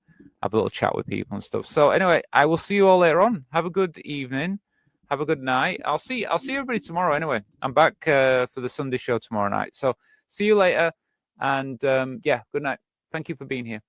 have a little chat with people and stuff. So anyway, I will see you all later on. Have a good evening. Have a good night. I'll see everybody tomorrow anyway. I'm back for the Sunday show tomorrow night. So see you later. And yeah, good night. Thank you for being here.